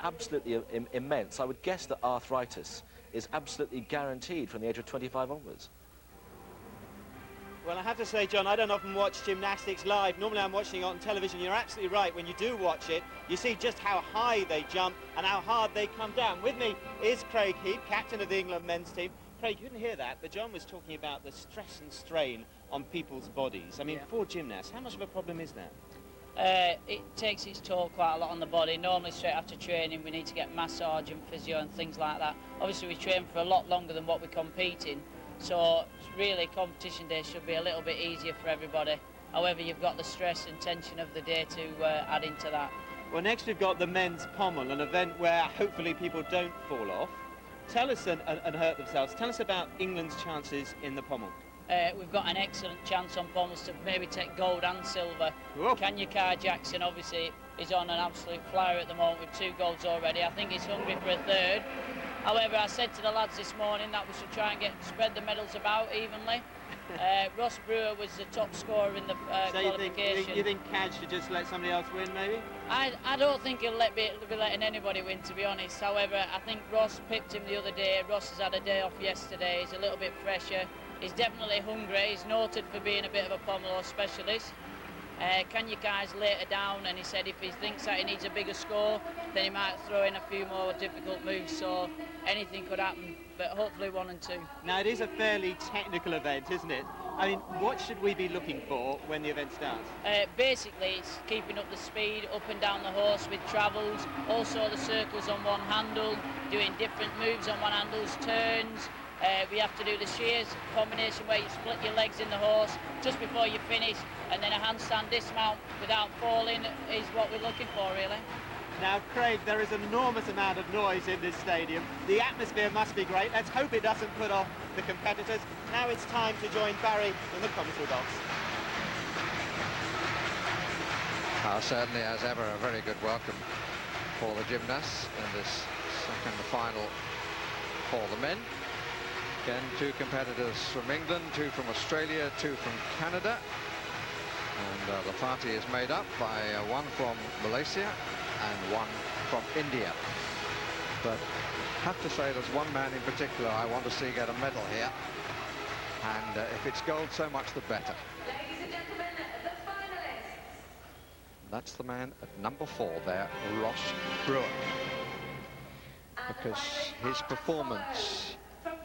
absolutely immense. I would guess that arthritis is absolutely guaranteed from the age of 25 onwards. Well, I have to say, John, I don't often watch gymnastics live. Normally I'm watching it on television. You're absolutely right. When you do watch it, you see just how high they jump and how hard they come down. With me is Craig Heap, captain of the England men's team. Craig, you didn't hear that, but John was talking about the stress and strain on people's bodies. I mean, for gymnasts, how much of a problem is that? It takes its toll quite a lot on the body. Normally straight after training we need to get massage and physio and things like that. Obviously we train for a lot longer than what we compete in, so really competition day should be a little bit easier for everybody. However, you've got the stress and tension of the day to add into that. Well, next we've got the men's pommel, an event where hopefully people don't fall off. Tell us and hurt themselves. Tell us about England's chances in the pommel. We've got an excellent chance on pommels to maybe take gold and silver. Kanya Jackson obviously is on an absolute flyer at the moment with 2 golds already. I think he's hungry for a third. However, I said to the lads this morning that we should try and spread the medals about evenly. Ross Brewer was the top scorer in the qualification. You think Kaj should just let somebody else win, maybe? I don't think he'll be letting anybody win, to be honest. However, I think Ross pipped him the other day. Ross has had a day off yesterday. He's a little bit fresher. He's definitely hungry. He's noted for being a bit of a pommel specialist. Kanya Kai's later down, and he said if he thinks that he needs a bigger score, then he might throw in a few more difficult moves, so anything could happen, but hopefully 1 and 2. Now, it is a fairly technical event, isn't it? I mean, what should we be looking for when the event starts? Basically, it's keeping up the speed, up and down the horse with travels, also the circles on one handle, doing different moves on one handles, turns. We have to do the shears combination where you split your legs in the horse just before you finish, and then a handstand dismount without falling is what we're looking for, really. Now, Craig, there is an enormous amount of noise in this stadium. The atmosphere must be great. Let's hope it doesn't put off the competitors. Now it's time to join Barry in the commentary box. Certainly, as ever, a very good welcome for the gymnasts in this second final for the men. Again, 2 competitors from England, 2 from Australia, 2 from Canada. And the party is made up by 1 from Malaysia and 1 from India. But I have to say there's one man in particular I want to see get a medal here. And if it's gold, so much the better. Ladies and gentlemen, the finalists. That's the man at number 4 there, Ross Brewer. Because his performance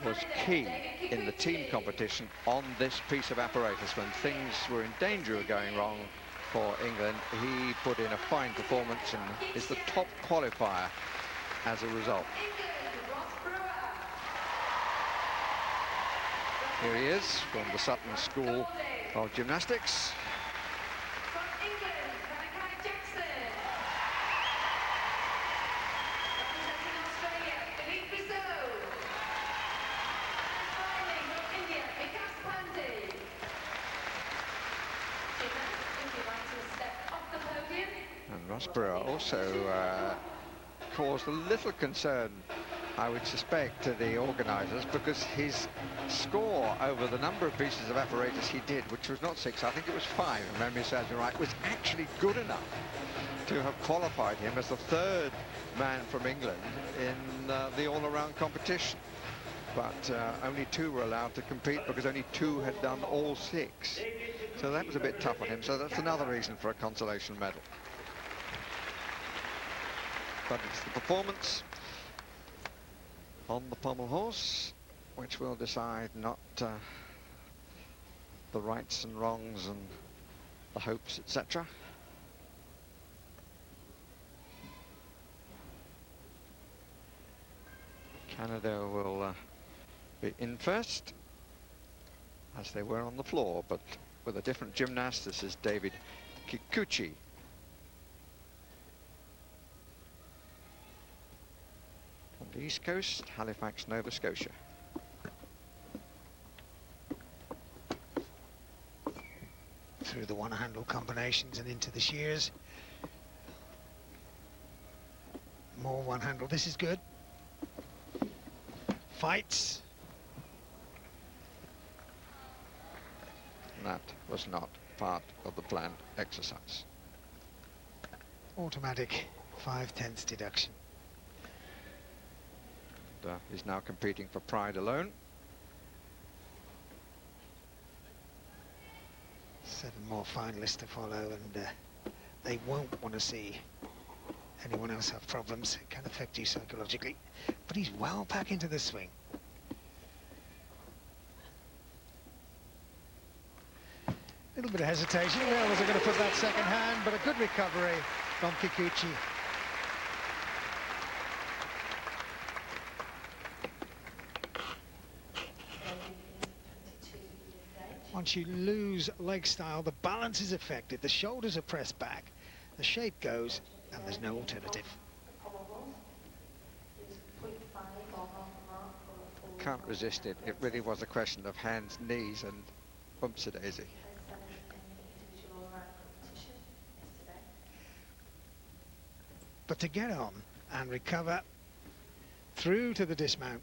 was key in the team competition on this piece of apparatus. When things were in danger of going wrong for England, he put in a fine performance and is the top qualifier as a result. Here he is from the Sutton School of Gymnastics. Ross Brewer also caused a little concern, I would suspect, to the organisers, because his score over the number of pieces of apparatus he did, which was not 6, I think it was 5, if memory serves me right, was actually good enough to have qualified him as the 3rd man from England in the all-around competition. But only 2 were allowed to compete because only 2 had done all 6. So that was a bit tough on him. So that's another reason for a consolation medal. But it's the performance on the pommel horse which will decide, not the rights and wrongs and the hopes, etc. Canada will be in first, as they were on the floor, but with a different gymnast. This is David Kikuchi. On the East Coast, Halifax, Nova Scotia. Through the one-handle combinations and into the shears. More one-handle. This is good. Fights. That was not part of the planned exercise. Automatic 5/10 deduction. is now competing for pride alone. 7 more finalists to follow, and they won't want to see anyone else have problems. It can affect you psychologically. But he's well back into the swing. A little bit of hesitation. Where was I going to put that second hand? But a good recovery from Kikuchi. Once you lose leg style, the balance is affected, the shoulders are pressed back, the shape goes, and there's no alternative. Can't resist it. It really was a question of hands, knees, and bumps-a-daisy. But to get on and recover through to the dismount,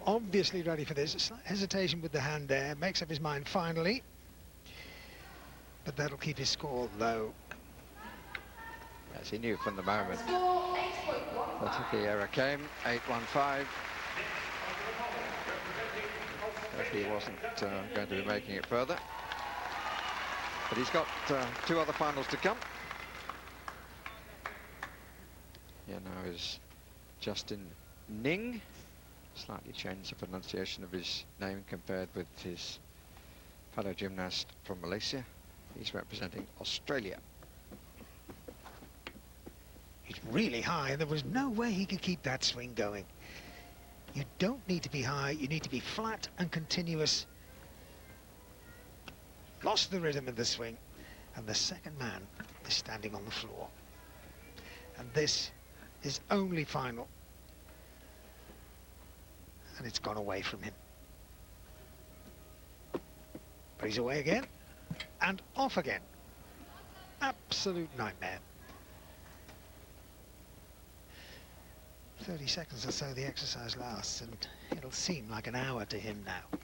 obviously ready for this. A slight hesitation with the hand there, makes up his mind finally, but that'll keep his score low. As he knew from the moment that if the error came, 8-1-5, that he wasn't going to be making it further. But he's got 2 other finals to come. Here now is Justin Ning. Slightly changed the pronunciation of his name compared with his fellow gymnast from Malaysia. He's representing Australia. He's really high, and there was no way he could keep that swing going. You don't need to be high, you need to be flat and continuous. Lost the rhythm of the swing, and the second man is standing on the floor. And this is only final. And it's gone away from him. But he's away again, and off again. Absolute nightmare. 30 seconds or so the exercise lasts, and it'll seem like an hour to him now.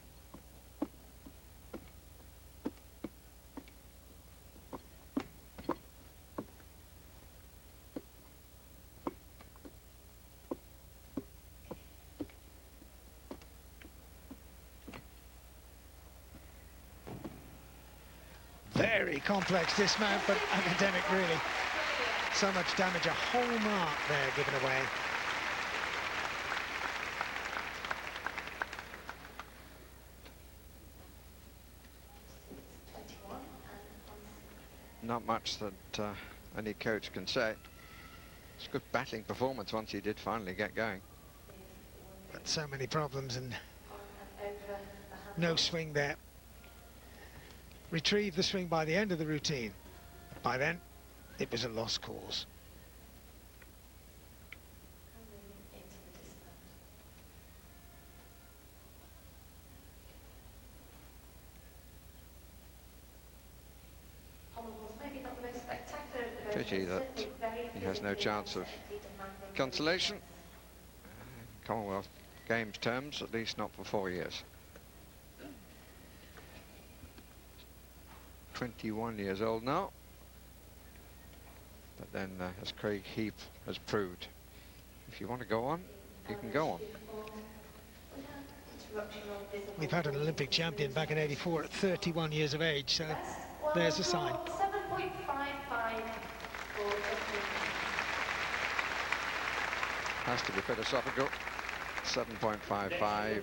Very complex dismount, but academic really. So much damage, a whole mark there given away. Not much that any coach can say. It's a good battling performance once he did finally get going. But so many problems and no swing there. Retrieved the swing by the end of the routine. By then, it was a lost cause. Pity that he has no chance of consolation. In Commonwealth Games terms, at least not for 4 years. 21 years old now. But then, as Craig Heap has proved, if you want to go on, you can go on. We've had an Olympic champion back in '84 at 31 years of age, so there's a sign. 7.55 for Has to be philosophical. 7.55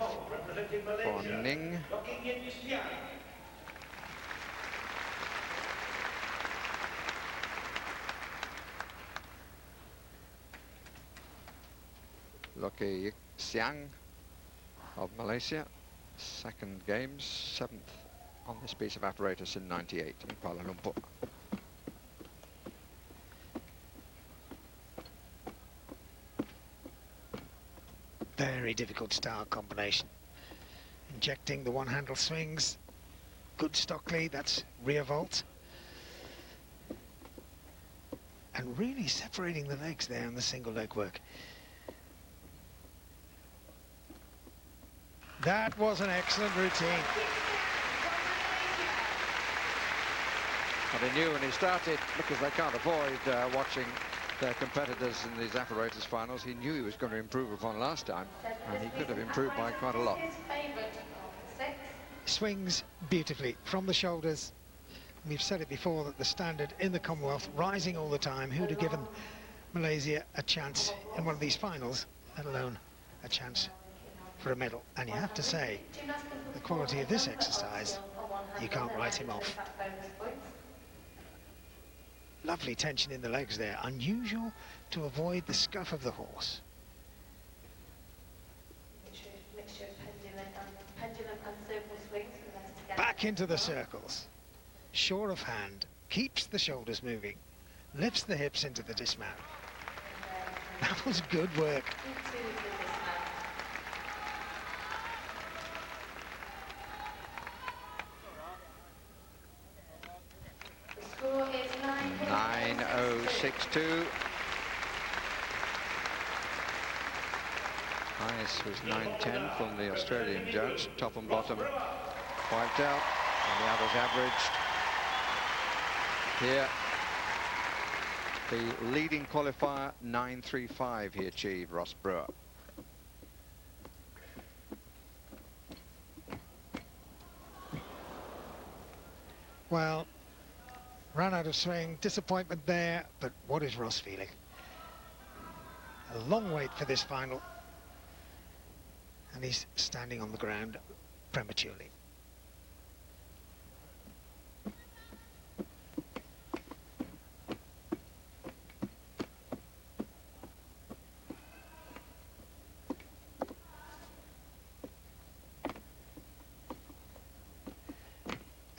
for Ning. Loki Siang of Malaysia, second games, 7th on this piece of apparatus in '98 in Kuala Lumpur. Very difficult start combination. Injecting the one-handle swings. Good Stockley, that's rear vault. And really separating the legs there in the single leg work. That was an excellent routine. But he knew when he started, because they can't avoid watching their competitors in these apparatus finals he knew he was going to improve upon last time, and he could have improved by quite a lot. Swings beautifully from the shoulders. We've said it before that the standard in the Commonwealth rising all the time. Who'd have given Malaysia a chance in one of these finals, let alone a chance for a medal? And you have to say, the quality of this exercise, you can't write him off. Lovely tension in the legs there, unusual to avoid the scuff of the horse. Back into the circles, sure of hand, keeps the shoulders moving, lifts the hips into the dismount. That was good work. The score is 9.062. Highest was 9.10 from the Australian judge. Top and bottom wiped out, and the others averaged. Here, the leading qualifier, 9.35 he achieved, Ross Brewer. Well, ran out of swing, disappointment there, but what is Ross feeling? A long wait for this final, and he's standing on the ground prematurely.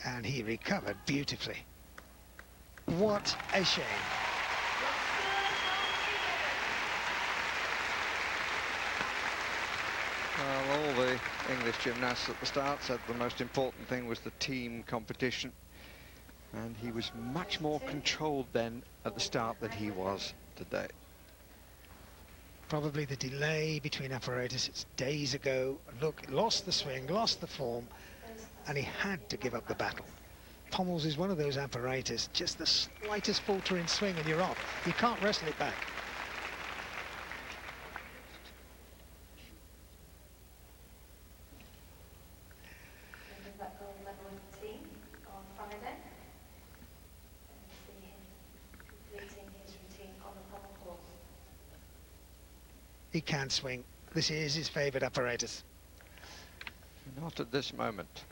And he recovered beautifully. What a shame. Well, all the English gymnasts at the start said the most important thing was the team competition, and he was much more controlled then at the start than he was today. Probably the delay between apparatus. It's days ago. Look, lost the swing, lost the form, and he had to give up the battle. Pommels is one of those apparatus, just the slightest falter in swing and you're off. You can't wrestle it back. On Friday. See him completing his routine on the pommel course. He can swing. This is his favourite apparatus. Not at this moment.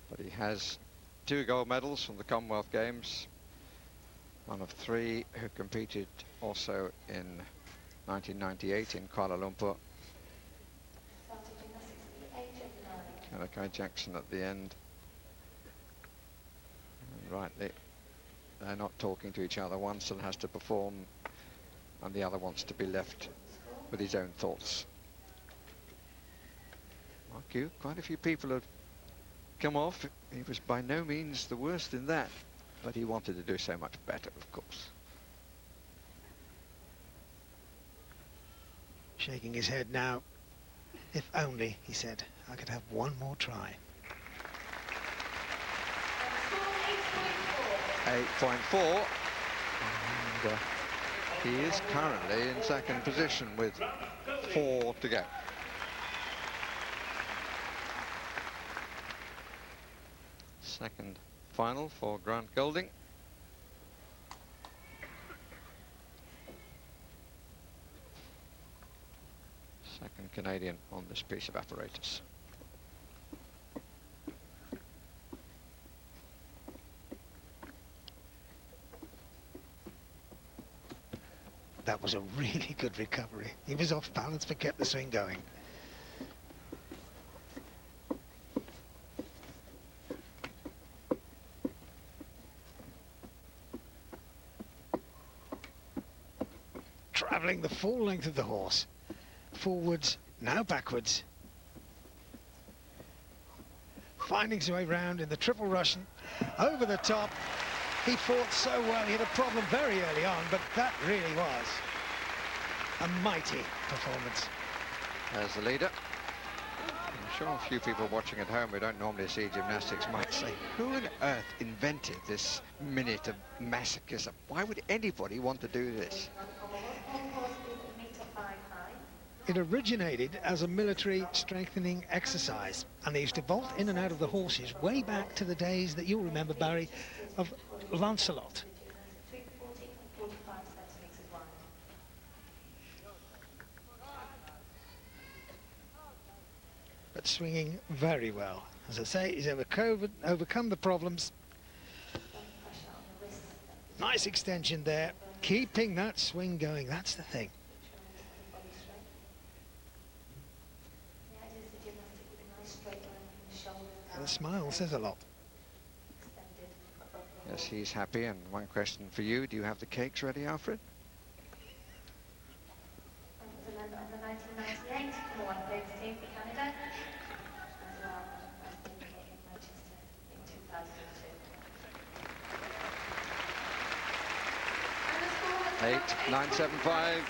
But he has 2 gold medals from the Commonwealth Games, one of 3 who competed also in 1998 in Kuala Lumpur. Started gymnastics at the age of 9. Malachi Jackson at the end. And rightly, they're not talking to each other. One still has to perform, and the other wants to be left with his own thoughts. Mark you, quite a few people have come off. He was by no means the worst in that, but he wanted to do so much better, of course. Shaking his head now. If only, he said, I could have one more try. 8.4. And he is currently in second position with 4 to go. Second final for Grant Golding. Second Canadian on this piece of apparatus. That was a really good recovery. He was off balance but kept the swing going. Travelling the full length of the horse. Forwards, now backwards. Finding his way round in the triple Russian. Over the top. He fought so well. He had a problem very early on, but that really was a mighty performance. There's the leader. sure a few people watching at home who don't normally see gymnastics might say, who on earth invented this minute of masochism? Why would anybody want to do this? It originated as a military strengthening exercise, and they used to vault in and out of the horses way back to the days that you'll remember, Barry, of Lancelot. But swinging very well. As I say, he's overcome the problems. Nice extension there, keeping that swing going, that's the thing. The smile says a lot. Yes, he's happy. And one question for you, do you have the cakes ready, Alfred? Was a member of the 1998 Commonwealth Games team for Canada, as well as being here in Manchester in 2002. 8.975.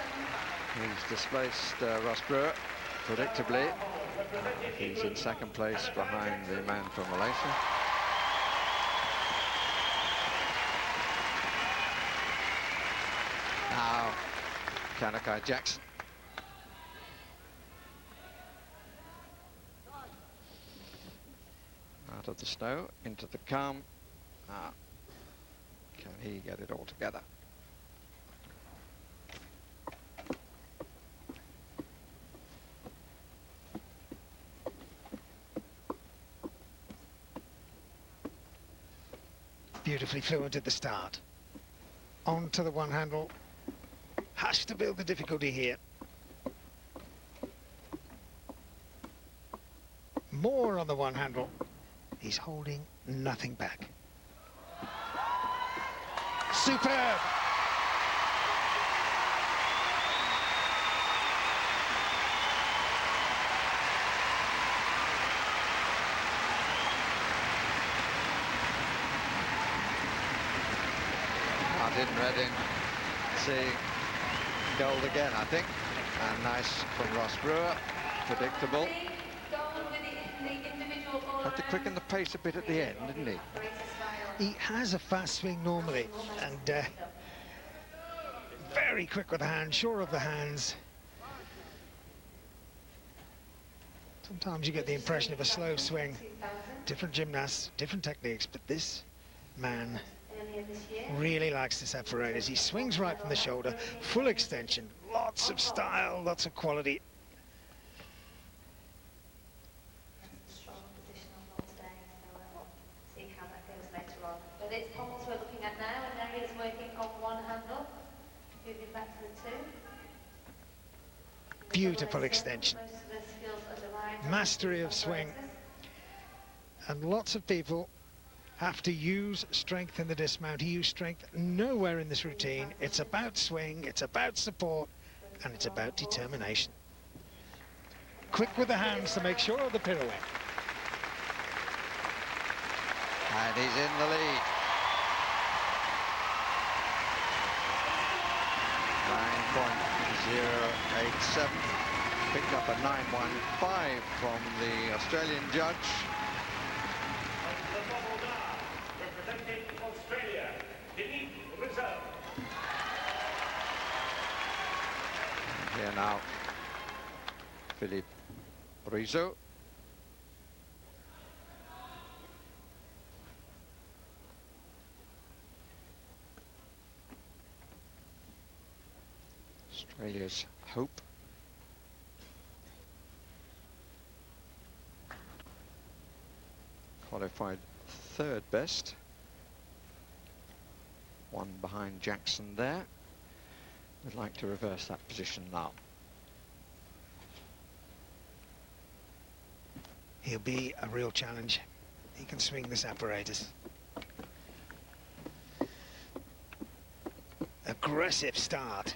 He's displaced Ross Brewer, predictably. He's in second place behind the man from Malaysia. Now, Kanakai Jackson. Out of the snow, into the calm. Now, can he get it all together? Beautifully fluent at the start. On to the one handle. Has to build the difficulty here. More on the one handle. He's holding nothing back. Superb! Martin Redding seeing gold again, I think. And nice from Ross Brewer, predictable. Had to quicken the pace a bit at the end, didn't he? He has a fast swing normally, and very quick with the hands, sure of the hands. Sometimes you get the impression of a slow swing. Different gymnasts, different techniques, but this man really likes this apparatus. He swings right from the shoulder, full extension, lots of style, lots of quality. Strong position on today, so we'll see how that goes later on. But it's pommels we're looking at now, and there he is working on one handle, moving back to the two. Beautiful extension. Most of the skills are derived Mastery of swing. And lots of people have to use strength in the dismount. He used strength nowhere in this routine. It's about swing, it's about support, and it's about determination. Quick with the hands to make sure of the pirouette. And he's in the lead. 9.087. Picked up a 9.15 from the Australian judge. Representing Australia, Philippe Rizzo. Here now, Philippe Rizzo. Australia's hope. Qualified third best. One behind Jackson there. Would like to reverse that position now. He'll be a real challenge. He can swing this apparatus. Aggressive start.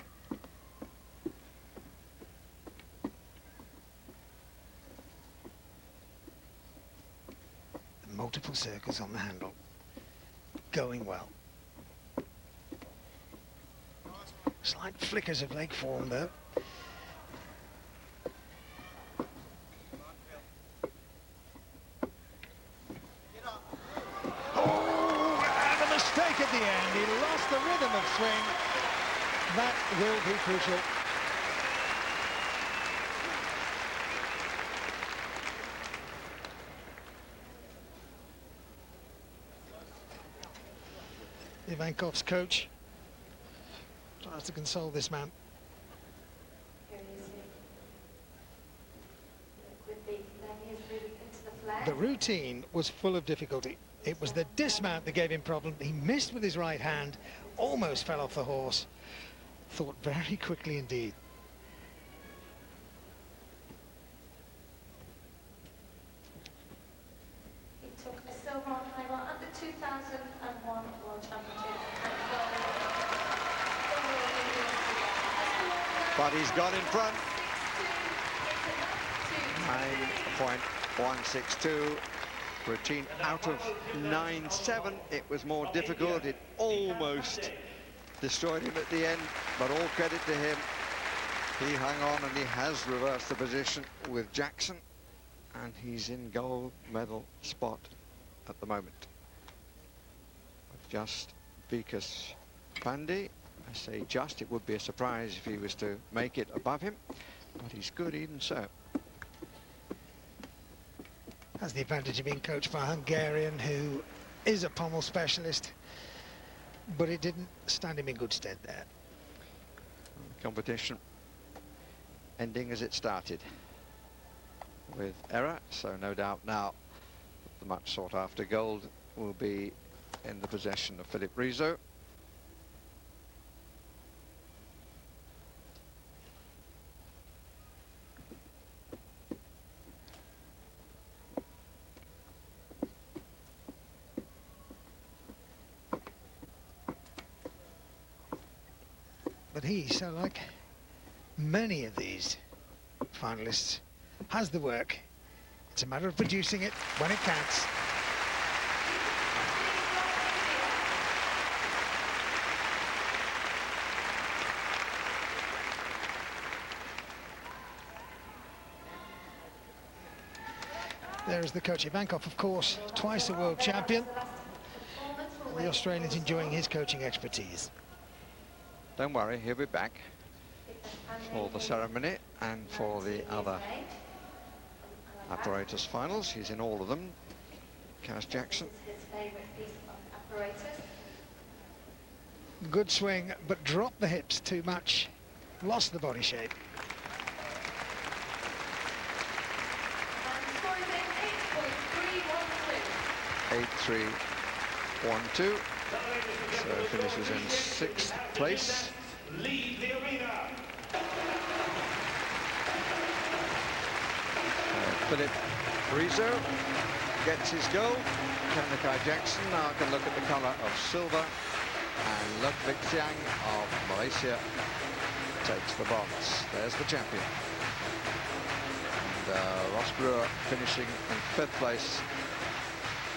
Multiple circles on the handle. Going well. Slight flickers of leg form though. That will be crucial. Ivankov's coach tries to console this man. The routine was full of difficulty. It was the dismount that gave him problem. He missed with his right hand, almost fell off the horse. Thought very quickly indeed. He took a silver on timer at the 2001 World Championship. But he's got in front. 9.162. Routine out of 9.7. It was more difficult. It almost destroyed him at the end, but all credit to him. He hung on and he has reversed the position with Jackson, and he's in gold medal spot at the moment. Just Vikas Pandey. I say just, it would be a surprise if he was to make it above him, but he's good even so. Has the advantage of being coached by a Hungarian who is a pommel specialist, but it didn't stand him in good stead there. Competition ending as it started with error, so no doubt now the much sought after gold will be in the possession of Philip Rizzo. But he, so like many of these finalists, has the work. It's a matter of producing it when it counts. There is the coach Ivankov, of course, twice a world champion. The Australian's enjoying his coaching expertise. Don't worry, he'll be back for the ceremony and for the other apparatus finals. He's in all of them. Cass Jackson. Good swing, but dropped the hips too much. Lost the body shape. And 8-3-1-2. So finishes in 6th place. Leave the arena. Philip Rizzo gets his goal. Kai Jackson now can look at the colour of silver. And Ludwig Xiang of Malaysia takes the bronze. There's the champion. And Ross Brewer finishing in 5th place.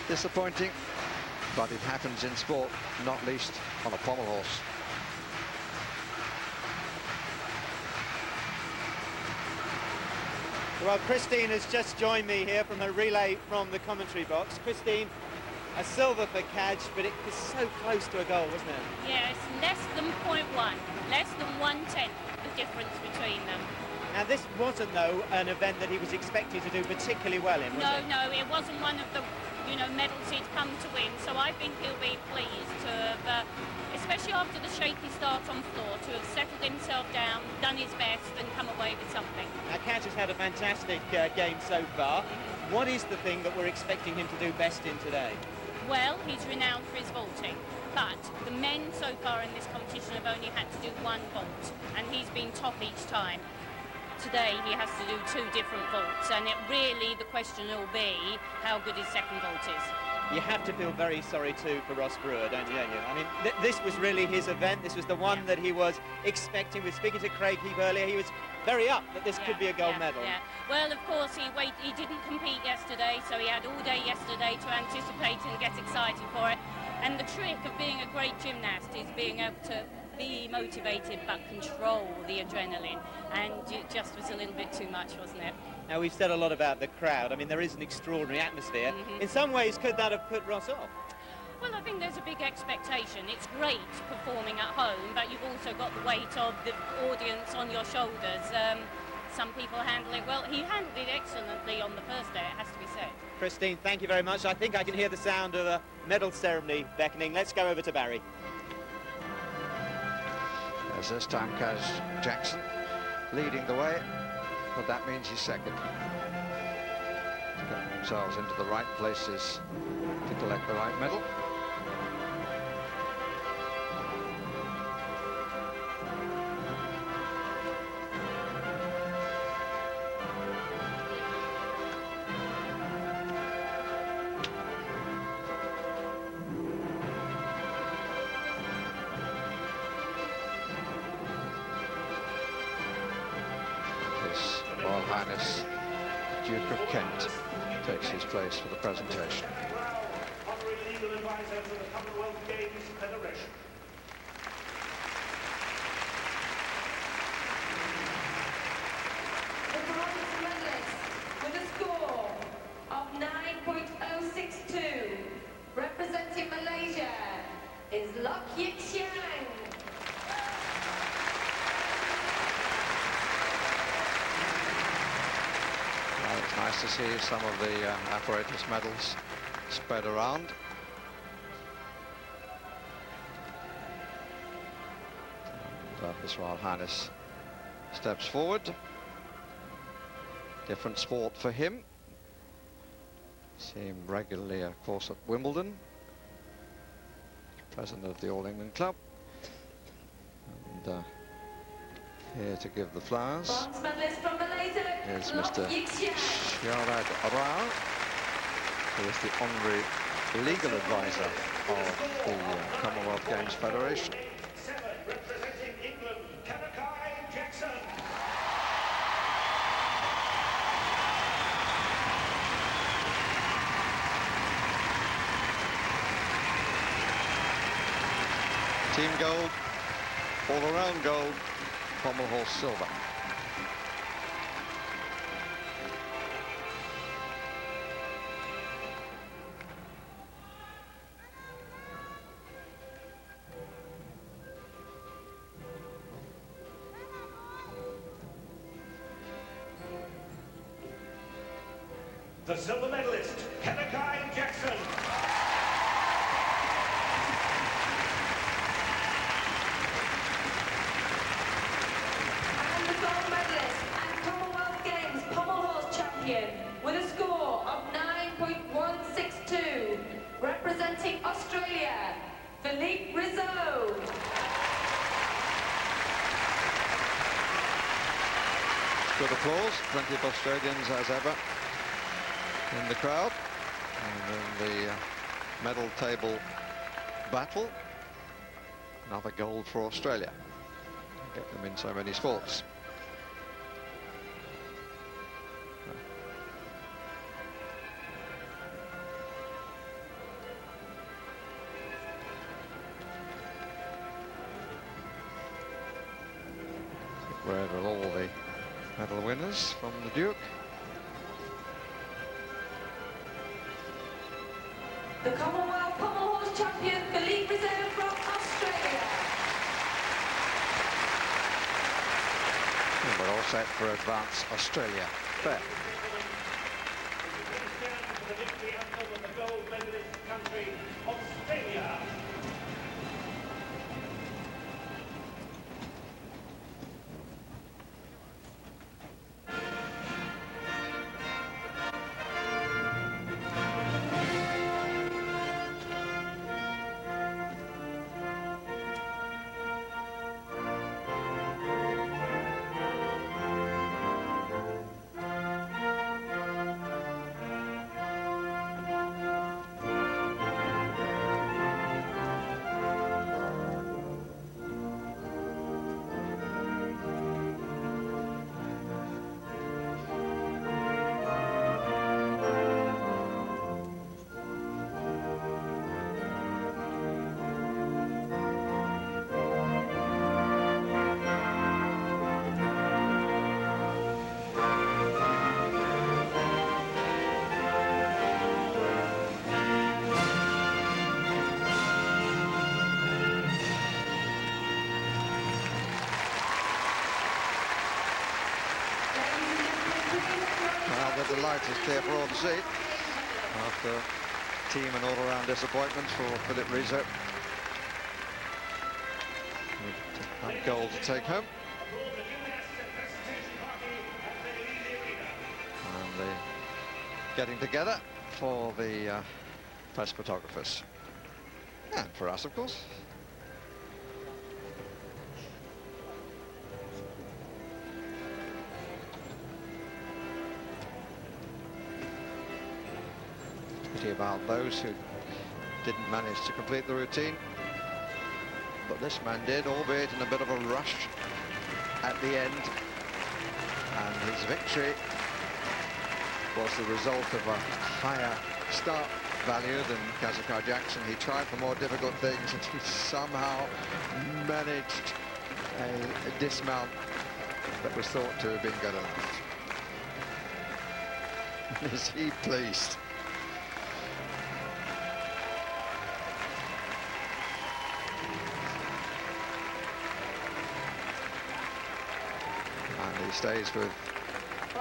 Disappointing, but it happens in sport, not least on a pommel horse. Well, Christine has just joined me here from a relay from the commentary box. Christine, a silver for Kaj, but it was so close to a goal, wasn't it? Yeah, it's less than 0.1, less than 1/10 the difference between them. Now, this wasn't, though, an event that he was expected to do particularly well in, was it? No, it wasn't one of the, medals he'd come to win, so I think he'll be pleased to have, especially after the shaky start on floor, to have settled himself down, done his best and come away with something. Now, Kaj has had a fantastic game so far. What is the thing that we're expecting him to do best in today? Well, he's renowned for his vaulting, but the men so far in this competition have only had to do one vault, and he's been top each time. Today he has to do 2 different vaults, and the question will be how good his second vault is. You have to feel very sorry too for Ross Brewer, don't you? I mean, this was really his event. This was the one that he was expecting. With speaking to Craig Heap earlier, he was very up that this could be a gold medal. Yeah. Well, of course, he didn't compete yesterday, so he had all day yesterday to anticipate and get excited for it. And the trick of being a great gymnast is being able to be motivated but control the adrenaline, and it just was a little bit too much, wasn't it? Now, we've said a lot about the crowd. I mean, there is an extraordinary atmosphere. In some ways, could that have put Ross off? Well, I think there's a big expectation. It's great performing at home, but you've also got the weight of the audience on your shoulders. Some people handle it well. He handled it excellently on the first day, it has to be said. Christine, thank you very much. I think I can hear the sound of a medal ceremony beckoning. Let's go over to Barry. As this time, Kaz Jackson leading the way, but that means he's second. Get themselves into the right places to collect the right medal. His Royal Highness Duke of Kent takes his place for the presentation. Honorary Legal Advisor to the Commonwealth Games Federation. The bronze medalist with a score of 9.062, representing Malaysia, is Lok Yik Siang. Well, it's nice to see some of the apparatus medals spread around. And, His Royal Highness steps forward. Different sport for him. See him regularly, of course, at Wimbledon. President of the All England Club. And here to give the flowers Bronze medalist from Malaysia, is Lok Mr. Yik Siang. Sharad Rao, who is the honorary legal advisor of the Commonwealth Games Federation. 7, representing England, Kanakai Jackson. Team gold, all-around gold, pommel horse silver. The silver medalist, Kanakai Jackson. And the gold medalist and Commonwealth Games pommel horse champion with a score of 9.162, representing Australia, Philippe Rizzo. Good applause, plenty of Australians as ever in the crowd. And in the medal table battle, another gold for Australia. Get them in so many sports. Where are all the medal winners from the Duke? The Commonwealth pommel horse champion, Philippe Rizzo from Australia. And we're all set for advance Australia. Fair. The victory anthem of the gold medalist country, Australia. the light is clear for all to see. After team and all-around disappointment for Philip Rizzo. That goal to take home. And they're getting together for the press photographers. And for us, of course. Pity about those who didn't manage to complete the routine. But this man did, albeit in a bit of a rush at the end. And his victory was the result of a higher start value than Kazakar Jackson. He tried for more difficult things and he somehow managed a dismount that was thought to have been good enough. Is he pleased? And he stays with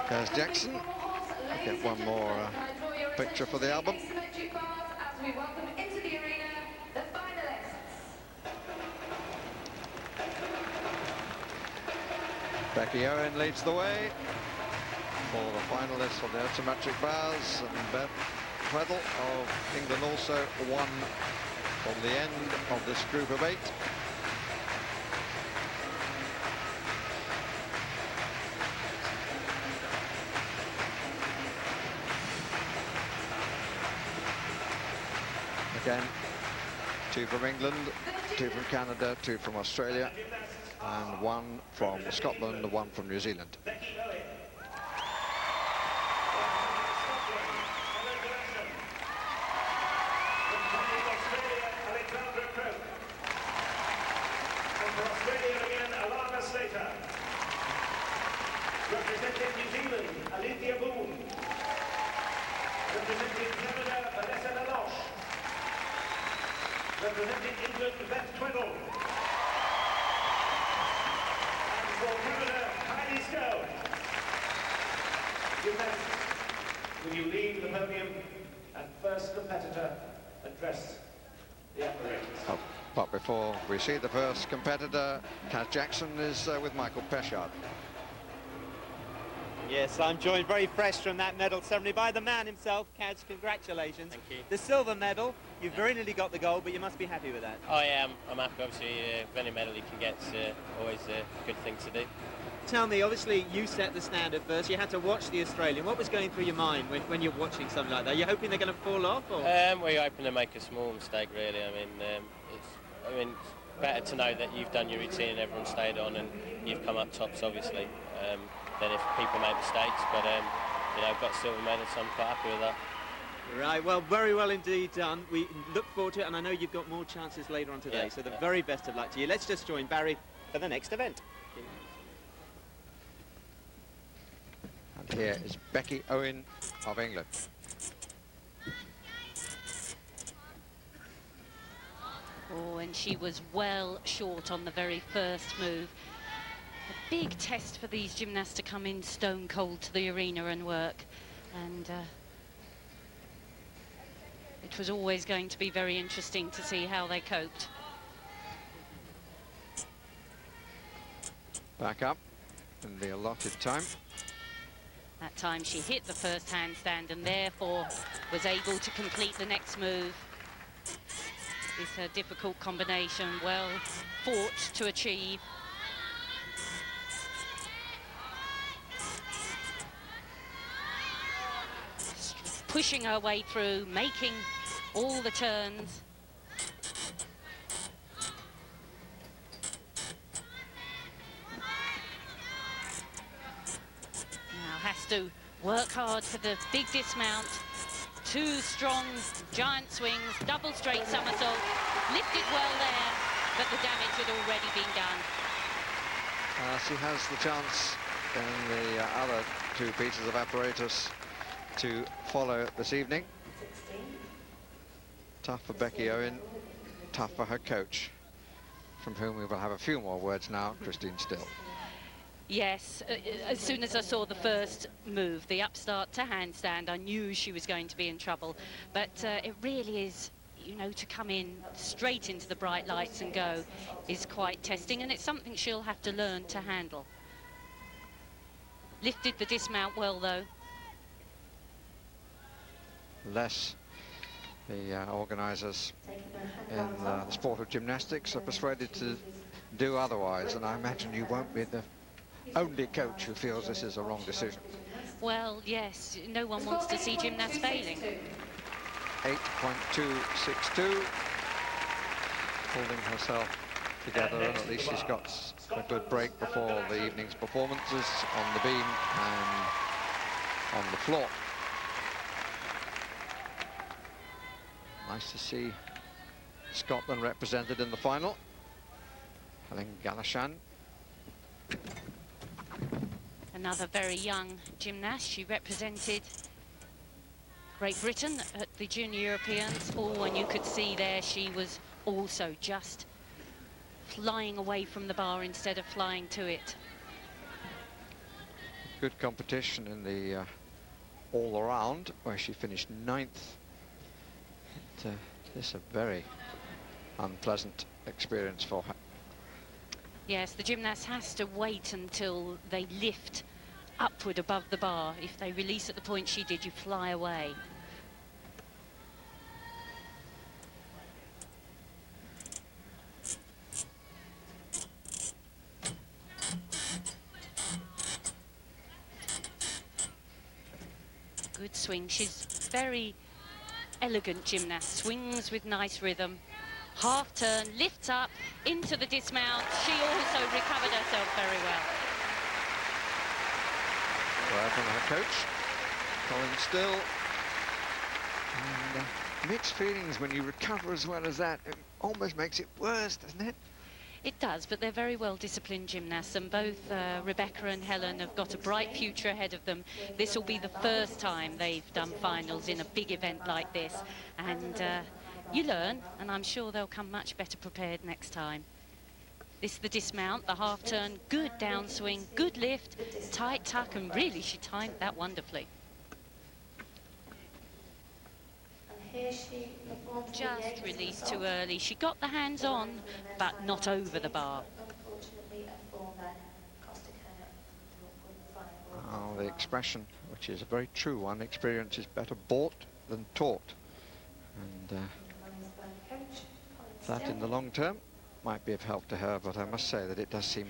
Kaz Jackson. We'll get one more picture for the album. As we welcome into the arena the finalists. Becky Owen leads the way for the finalists of the isometric bars, and Beth Tweddle of England also won from the end of this group of 8. Again, 2 from England, 2 from Canada, 2 from Australia, and 1 from Scotland, 1 from New Zealand. Representing New Zealand, Alethea Boone. Representing Canada, Vanessa Laloche. Representing England, Beth Tweddle. And for Canada, Heidi Scow. Gymnastics, will you leave the podium and first competitor address the apparatus? Oh, but before we see the first competitor, Kaz Jackson is with Michael Peshard. Yes, I'm joined very fresh from that medal ceremony by the man himself. Kaz, congratulations. Thank you. The silver medal, you very nearly got the gold, but you must be happy with that. Oh yeah, I'm happy. Obviously, any medal you can get's always a good thing to do. Tell me, obviously you set the standard first. You had to watch the Australian. What was going through your mind when you're watching something like that? Are you hoping they're going to fall off? Or? Well, you're hoping to make a small mistake, really. I mean, it's better to know that you've done your routine and everyone stayed on and you've come up tops, obviously. Than if people make mistakes, but you know, I've got silver medal, so I'm quite happy with that. Right, well, very well indeed done. We look forward to it, and I know you've got more chances later on today, so the very best of luck to you. Let's just join Barry for the next event. And here is Becky Owen of England. Oh, and she was well short on the very first move. A big test for these gymnasts to come in stone cold to the arena and work, and it was always going to be very interesting to see how they coped. Back up in the allotted time. That time she hit the first handstand and therefore was able to complete the next move. It's a difficult combination, well fought to achieve. Pushing her way through, making all the turns. Now has to work hard for the big dismount. 2 strong giant swings, double straight somersault. Lifted well there, but the damage had already been done. She has the chance in the other 2 pieces of apparatus to follow this evening. Tough for Becky Owen, tough for her coach, from whom we will have a few more words now, Christine Still. Yes, as soon as I saw the first move, the upstart to handstand, I knew she was going to be in trouble. But it really is, you know, to come in straight into the bright lights and go is quite testing, and it's something she'll have to learn to handle. Lifted the dismount well, though. Less the organisers in the sport of gymnastics are persuaded to do otherwise, and I imagine you won't be the only coach who feels this is a wrong decision. Well, yes, no one wants to see gymnasts failing. 8.262, holding herself together, and at least she's got a good break before the evening's performances on the beam and on the floor. Nice to see Scotland represented in the final. Helen Galashan. Another very young gymnast. She represented Great Britain at the Junior Europeans. Oh, and you could see there she was also just flying away from the bar instead of flying to it. Good competition in the all-around, where she finished 9th. This is a very unpleasant experience for her. Yes, the gymnast has to wait until they lift upward above the bar. If they release at the point she did, you fly away. Good swing. She's very elegant gymnast. Swings with nice rhythm. Half turn, lifts up into the dismount. She also recovered herself very well. Well, from her coach, Colin Still. And mixed feelings when you recover as well as that. It almost makes it worse, doesn't it? It does, but they're very well disciplined gymnasts, and both Rebecca and Helen have got a bright future ahead of them. This will be the first time they've done finals in a big event like this, and you learn, and I'm sure they'll come much better prepared next time. This is the dismount, the half turn, good downswing, good lift, tight tuck, and really she timed that wonderfully. Just released too early. She got the hands on, but not over the bar. Oh, the expression, which is a very true one, experience is better bought than taught. And that in the long term might be of help to her, but I must say that it does seem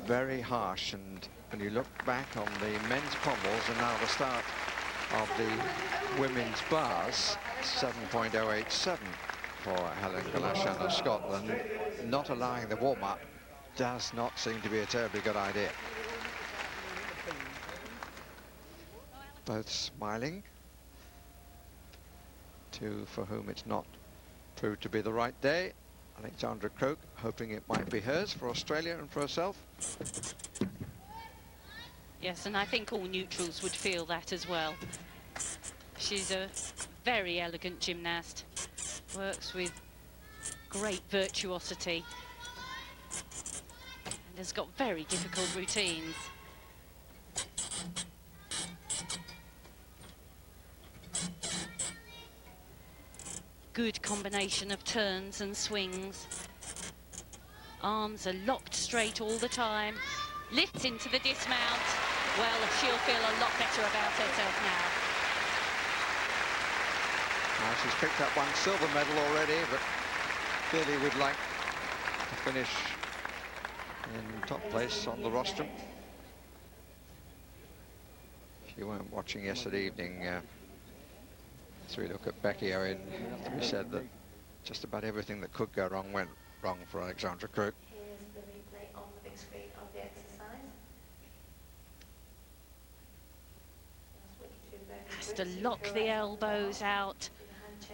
very harsh. And when you look back on the men's pommels and now the start of the women's bars, 7.087 for Helen Galashan of Scotland, not allowing the warm-up does not seem to be a terribly good idea. Both smiling. Two for whom it's not proved to be the right day. Alexandra Croak hoping it might be hers for Australia and for herself. Yes, and I think all neutrals would feel that as well. She's a very elegant gymnast, works with great virtuosity, and has got very difficult routines. Good combination of turns and swings. Arms are locked straight all the time. Lifts into the dismount. Well, she'll feel a lot better about herself now. Now she's picked up one silver medal already, but clearly would like to finish in top place on the rostrum. If you weren't watching yesterday evening, as we look at Becky Owen, we said that just about everything that could go wrong went wrong for Alexandra Crook. Here's the replay on the big screen of the exercise. Has to lock the elbows out.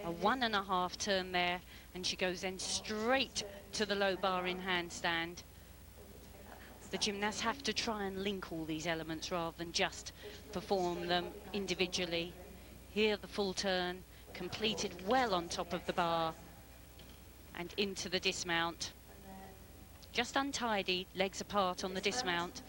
A 1.5 turn there, and she goes then straight to the low bar in handstand. The gymnasts have to try and link all these elements rather than just perform them individually. Here the full turn, completed well on top of the bar and into the dismount. Just untidy, legs apart on the dismount,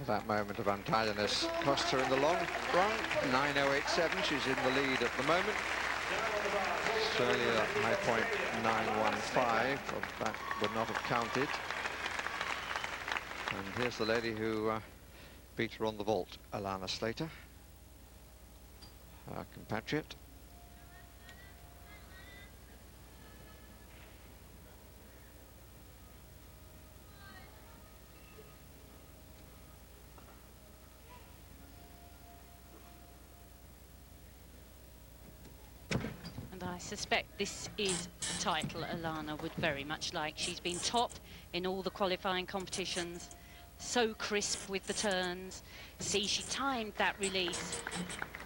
That moment of untidiness cost her in the long run. 9.087, she's in the lead at the moment. Australia high point 9.15, but that would not have counted. And here's the lady who beat her on the vault, Alana Slater, her compatriot. I suspect this is a title Alana would very much like. She's been top in all the qualifying competitions, so crisp with the turns. See, she timed that release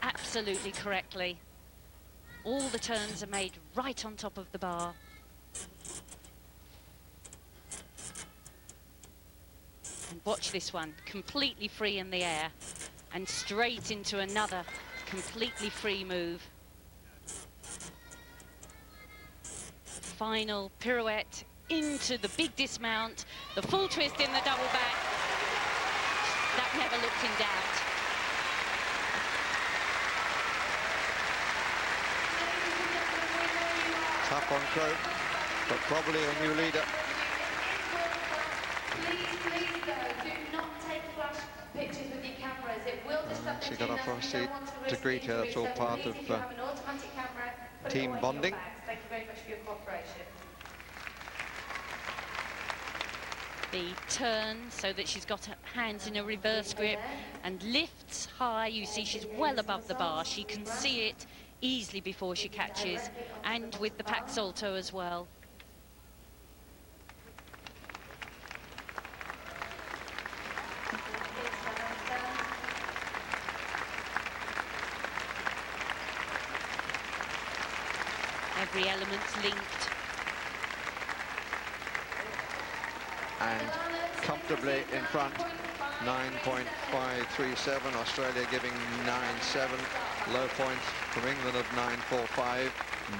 absolutely correctly. All the turns are made right on top of the bar. And watch this one, completely free in the air and straight into another completely free move. Final pirouette into the big dismount, the full twist in the double back. That never looked in doubt. Tough on Croak, but probably a new leader. Please, though, do not take flash pictures with your cameras. It will disrupt the She got up from her seat to greet her. It's all part of team bonding. Thank you very much for your cooperation. The turn so that she's got her hands in a reverse grip and lifts high. You see she's well above the bar. She can see it easily before she catches, and with the pack salto as well. Every element's linked. And comfortably in front, 9.537, Australia giving 9.7, low points from England of 9.45.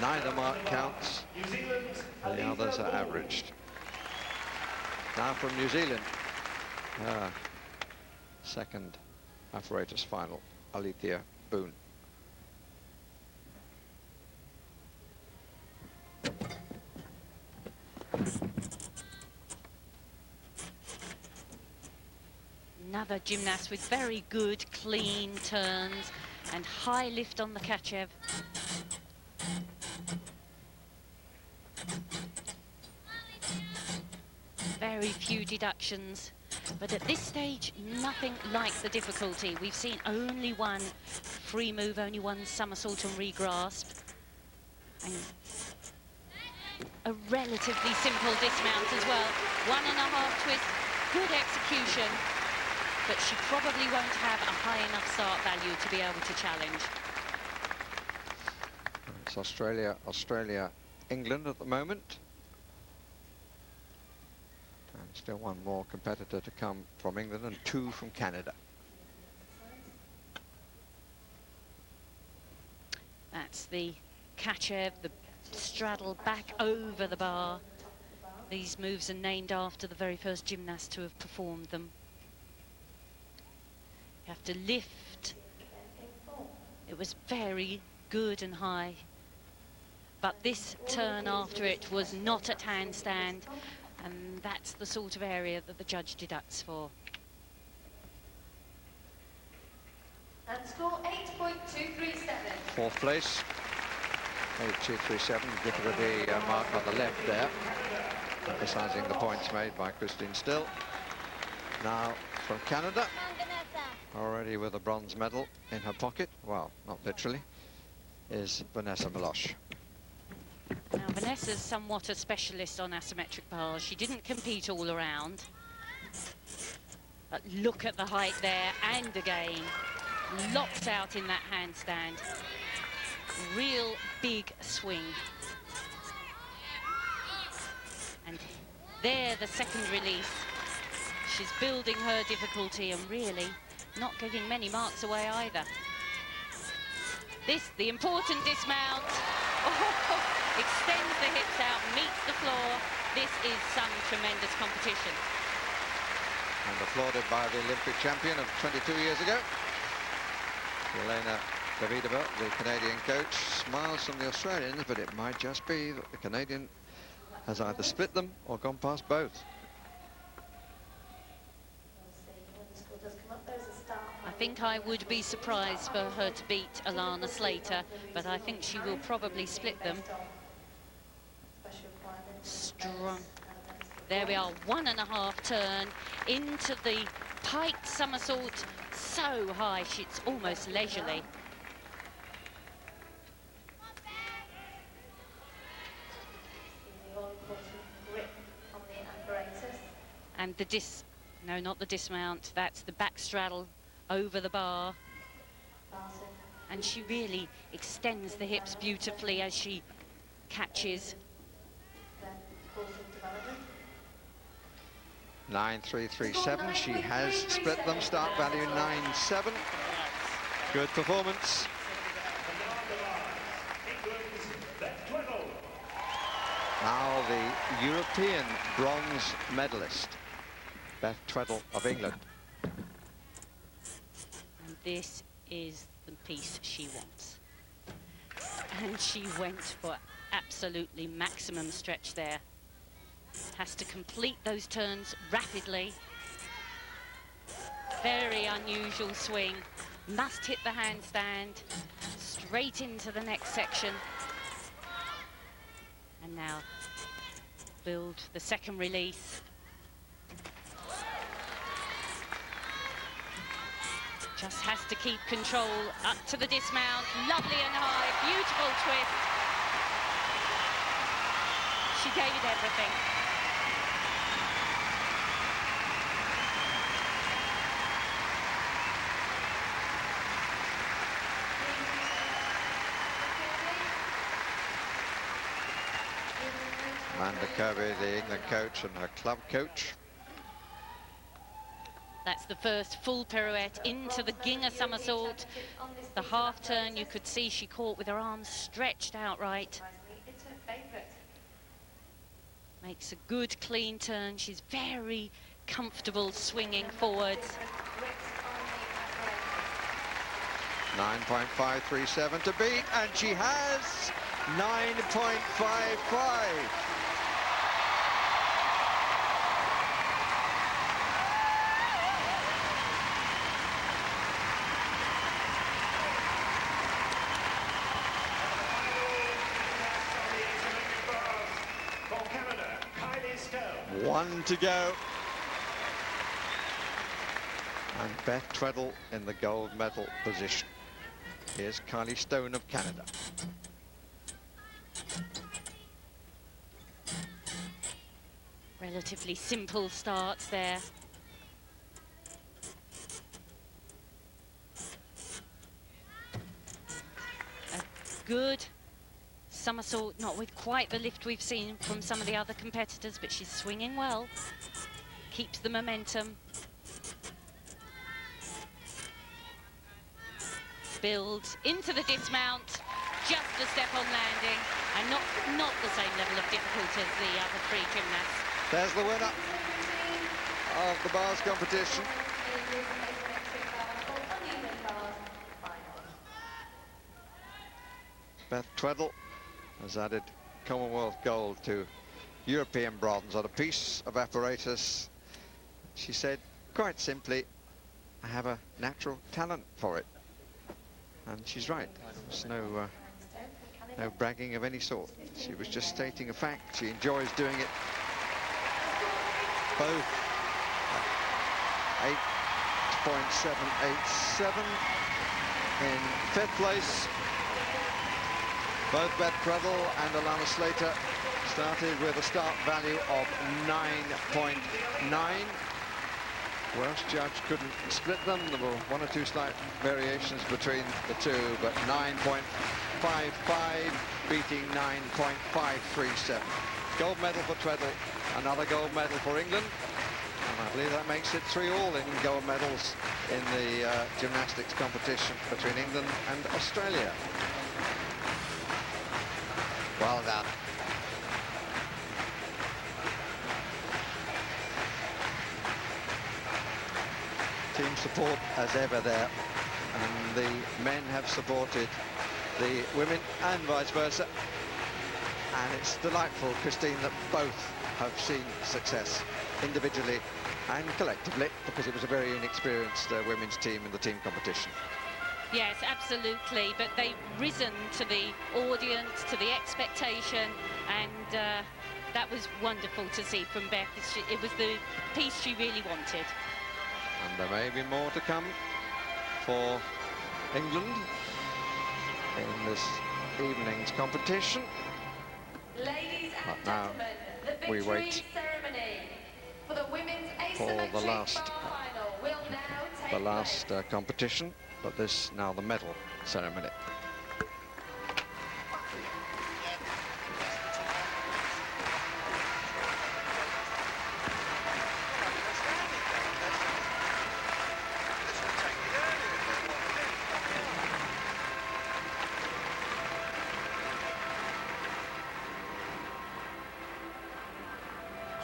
Neither mark counts, and the others are averaged. Now from New Zealand, second apparatus final, Alethea Boone. Another gymnast with very good, clean turns and high lift on the Kachev. Very few deductions, but at this stage, nothing like the difficulty. We've seen only one free move, only one somersault and regrasp, and a relatively simple dismount as well. 1.5 twist, good execution, but she probably won't have a high enough start value to be able to challenge. It's Australia, England at the moment. And still one more competitor to come from England and 2 from Canada. That's the Kachev, the straddle back over the bar. These moves are named after the very first gymnast to have performed them. You have to lift. It was very good and high, but this turn after it was not at handstand, and that's the sort of area that the judge deducts for. And score 8.237. Fourth place, 8.237, difficulty mark on the left there, emphasising the points made by Christine Still. Now from Canada, already with a bronze medal in her pocket, well, not literally, is Vanessa Milosh. Now, Vanessa's somewhat a specialist on asymmetric bars. She didn't compete all around, but look at the height there, and again, locked out in that handstand. Real big swing. And there, the second release. She's building her difficulty and really not giving many marks away either. This, the important dismount. Oh, extends the hips out, meets the floor. This is some tremendous competition. and applauded by the Olympic champion of 22 years ago. Elena Davidova, the Canadian coach, smiles from the Australians, but it might just be that the Canadian has either split them or gone past both. I think I would be surprised for her to beat Alana Slater, but I think she will probably split them. Strong. There we are, 1.5 turn into the piked somersault, so high, it's almost leisurely. And the no, not the dismount, that's the back straddle over the bar. And she really extends the hips beautifully as she catches. 9.337. She has split them. Start value 9.7. Good performance. Now the European bronze medalist, Beth Tweddle of England. And this is the piece she wants. And she went for absolutely maximum stretch there. Has to complete those turns rapidly. Very unusual swing. Must hit the handstand. Straight into the next section. And now build the second release. Just has to keep control up to the dismount. Lovely and high, beautiful twist. She gave it everything. Amanda Kirby, the England coach, and her club coach. That's the first full pirouette into the Ginger somersault. The half turn, you could see she caught with her arms stretched outright. Makes a good clean turn. She's very comfortable swinging forwards. 9.537 to beat, and she has 9.55. One to go. And Beth Tweddle in the gold medal position. Here's Kylie Stone of Canada. Relatively simple start there. A good somersault, not with quite the lift we've seen from some of the other competitors, but she's swinging well. Keeps the momentum. Builds into the dismount, just a step on landing, and not the same level of difficulty as the other three gymnasts. There's the winner of the bars competition. Beth Tweddle has added Commonwealth gold to European bronze on a piece of apparatus. She said, quite simply, I have a natural talent for it. And she's right. There's no bragging of any sort. She was just stating a fact. She enjoys doing it. Both 8.787 in 5th place. Both Beth Tweddle and Alana Slater started with a start value of 9.9. Welsh judge couldn't split them. There were one or two slight variations between the two, but 9.55 beating 9.537. Gold medal for Tweddle, another gold medal for England. And I believe that makes it 3-all in gold medals in the gymnastics competition between England and Australia. Well done. team support as ever there, and the men have supported the women and vice versa. And it's delightful, Christine, that both have seen success individually and collectively, because it was a very inexperienced women's team in the team competition. Yes, absolutely, but they've risen to the audience, to the expectation, and that was wonderful to see from Beth. It was the piece she really wanted. And there may be more to come for England in this evening's competition. Ladies and But now gentlemen, the we victory wait ceremony for the women's for asymmetric the last bar final will now take place. competition, but this now the medal ceremony.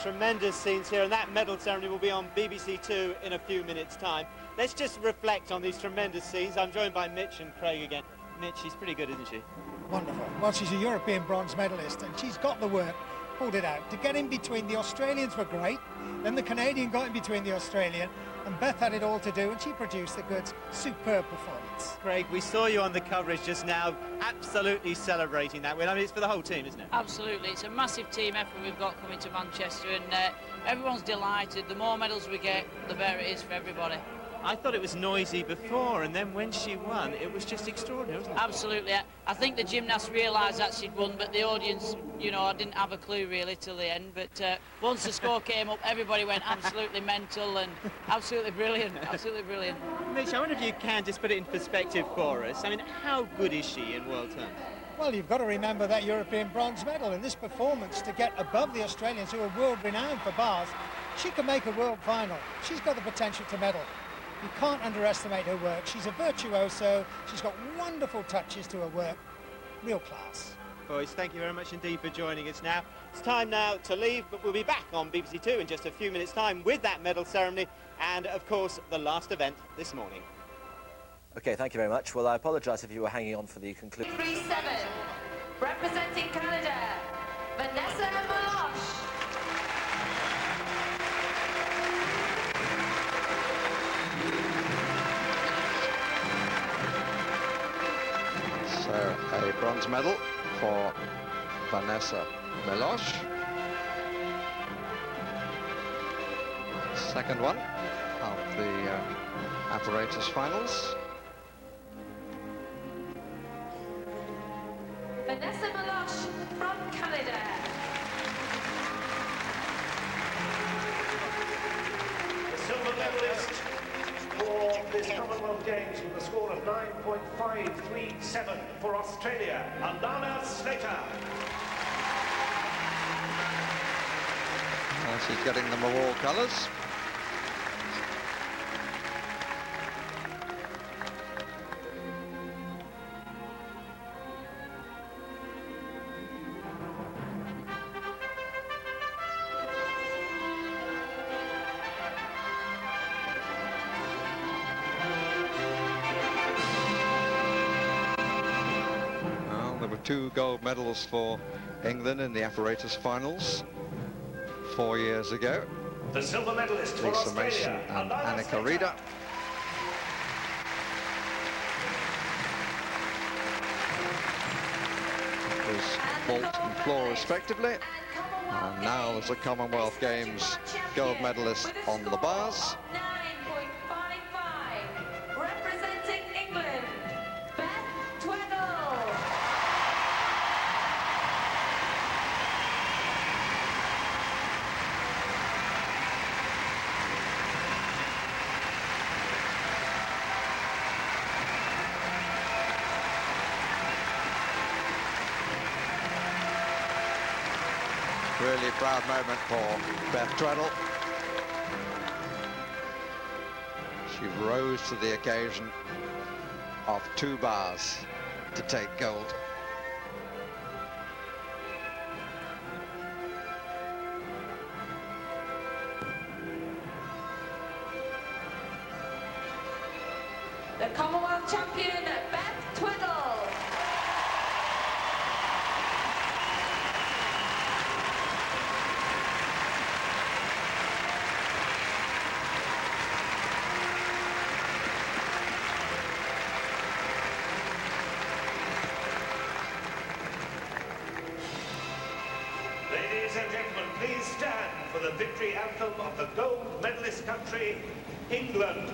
Tremendous scenes here, and that medal ceremony will be on BBC Two in a few minutes' time. Let's just reflect on these tremendous scenes. I'm joined by Mitch and Craig again. Mitch, she's pretty good, isn't she? Wonderful. Well, she's a European bronze medalist, and she's got the work, pulled it out. To get in between, the Australians were great, then the Canadian got in between the Australian, and Beth had it all to do, and she produced the goods. Superb performance. Craig, we saw you on the coverage just now, absolutely celebrating that win. I mean, it's for the whole team, isn't it? Absolutely, it's a massive team effort we've got coming to Manchester, and everyone's delighted. The more medals we get, the better it is for everybody. I thought it was noisy before, and then when she won, it was just extraordinary, wasn't it? Absolutely. I think the gymnasts realised that she'd won, but the audience, you know, I didn't have a clue really till the end. But once the score came up, everybody went absolutely mental and absolutely brilliant, absolutely brilliant. Mitch, I wonder if you can just put it in perspective for us. I mean, how good is she in world terms? Well, you've got to remember that European bronze medal in this performance to get above the Australians, who are world-renowned for bars. She can make a world final. She's got the potential to medal. You can't underestimate her work. She's a virtuoso. She's got wonderful touches to her work. Real class. Boys, thank you very much indeed for joining us now. It's time now to leave, but we'll be back on BBC Two in just a few minutes' time with that medal ceremony and, of course, the last event this morning. OK, thank you very much. Well, I apologise if you were hanging on for the conclusion. 3-7, representing Canada, Vanessa Meloche. So a bronze medal for Vanessa Meloche. Second one of the apparatus finals. Vanessa Meloche from Canada. The silver medalist for this Commonwealth Games with a score of 9.537 for Australia, Alana Slater. She's getting them of all colours. There were 2 gold medals for England in the apparatus finals 4 years ago. The silver medalist for Lisa Mason Australia, and Alana Annika Slater. Rieder. It was vault and floor respectively. And now there's a Commonwealth Games gold medalist on the bars. 9.55, representing England, Beth Tweddle. Really proud moment for Beth Tweddle. She rose to the occasion of 2 bars to take gold. the Commonwealth champion, Beth Twiddle. Ladies and gentlemen, please stand for the victory anthem of the gold medalist country, England.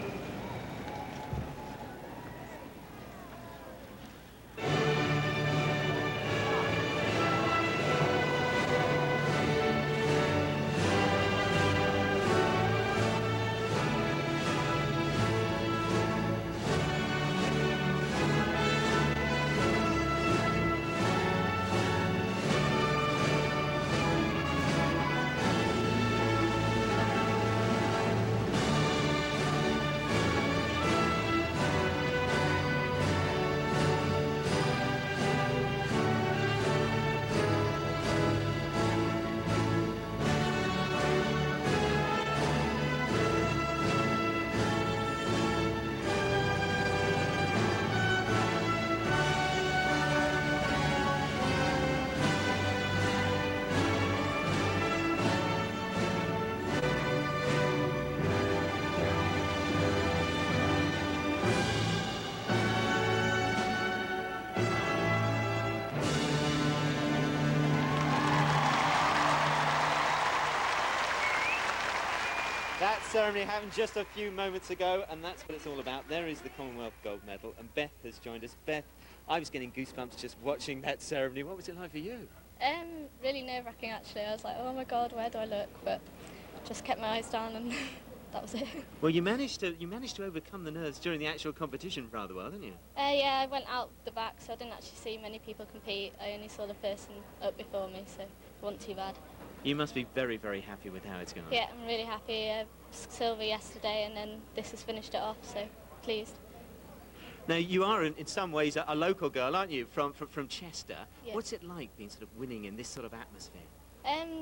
That ceremony happened just a few moments ago, and that's what it's all about. There is the Commonwealth gold medal, and Beth has joined us. Beth, I was getting goosebumps just watching that ceremony. What was it like for you? Really nerve-wracking actually. I was like, oh my god, where do I look? But just kept my eyes down and that was it. Well, you managed to overcome the nerves during the actual competition rather well, didn't you? Yeah, I went out the back, so I didn't actually see many people compete. I only saw the person up before me, so it wasn't too bad. You must be very, very happy with how it's gone. Yeah, I'm really happy. Silver yesterday, and then this has finished it off, so pleased. Now, you are in some ways a local girl, aren't you, from Chester? Yeah. What's it like being sort of winning in this sort of atmosphere?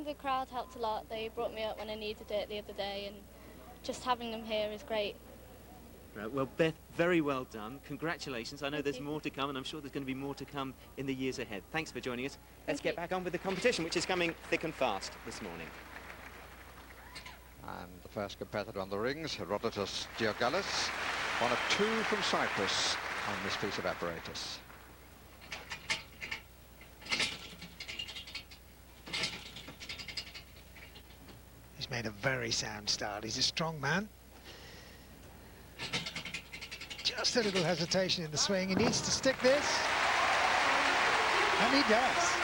The crowd helped a lot. They brought me up when I needed it the other day, and just having them here is great. Right, well, Beth, very well done. Congratulations. I know Thank there's you. more to come, and I'm sure there's going to be more to come in the years ahead. Thanks for joining us. Let's Thank get you. back on with the competition, which is coming thick and fast this morning. And the first competitor on the rings, Herodotus Diogalis, one of two from Cyprus on this piece of apparatus. He's made a very sound start. He's a strong man. Just a little hesitation in the swing. He needs to stick this. And he does.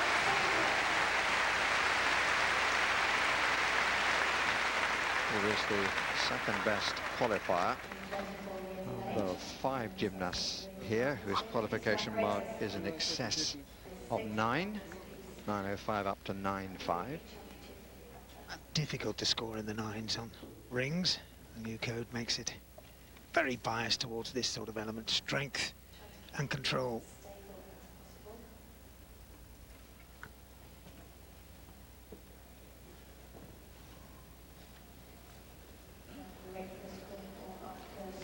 He was the second best qualifier. There are 5 gymnasts here whose qualification mark is in excess of 9.05 up to 9.5. Difficult to score in the 9s on rings. The new code makes it very biased towards this sort of element, strength and control.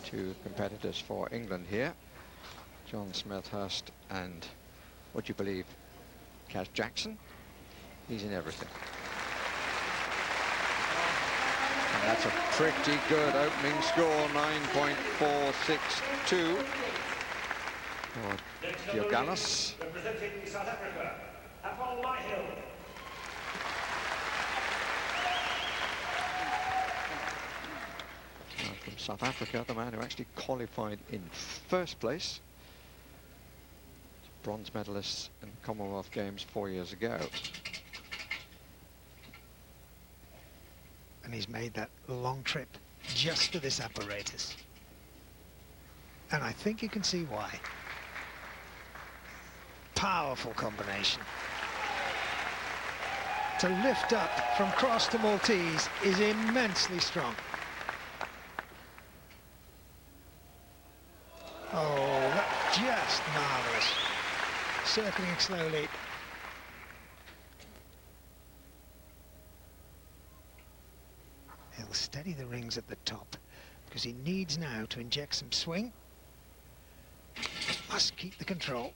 Two competitors for England here, John Smethurst and, what you believe, Kaz Jackson. He's in everything. And that's a pretty good opening score, 9.462 for Diogalis. Representing South Africa, Apol Myhill. From South Africa, the man who actually qualified in first place. Bronze medalist in the Commonwealth Games 4 years ago. And he's made that long trip just for this apparatus. And I think you can see why. Powerful combination. To lift up from cross to Maltese is immensely strong. Oh, that's just marvellous. Circling slowly. He'll steady the rings at the top because he needs now to inject some swing must keep the control.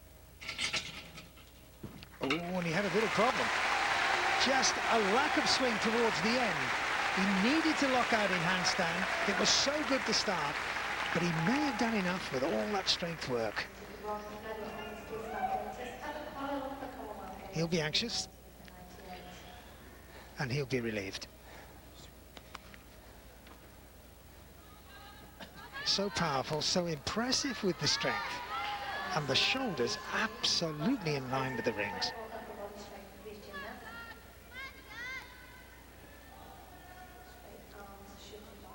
Oh, and he had a little problem. Just a lack of swing towards the end. He needed to lock out in handstand. It was so good to start, but he may have done enough with all that strength work. He'll be anxious, and he'll be relieved. So powerful, so impressive with the strength, and the shoulders absolutely in line with the rings.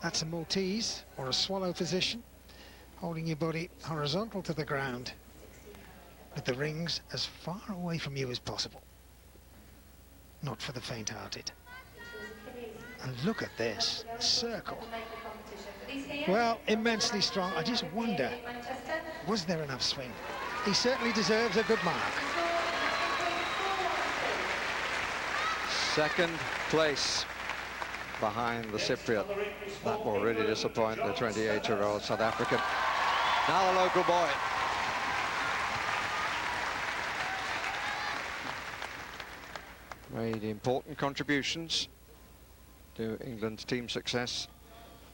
That's a Maltese or a swallow position, holding your body horizontal to the ground with the rings as far away from you as possible. Not for the faint-hearted. And look at this circle. Well, immensely strong. I just wonder, was there enough swing? He certainly deserves a good mark. Second place behind the Cypriot. That will really disappoint the 28-year-old South African. Now the local boy. Made important contributions to England's team success.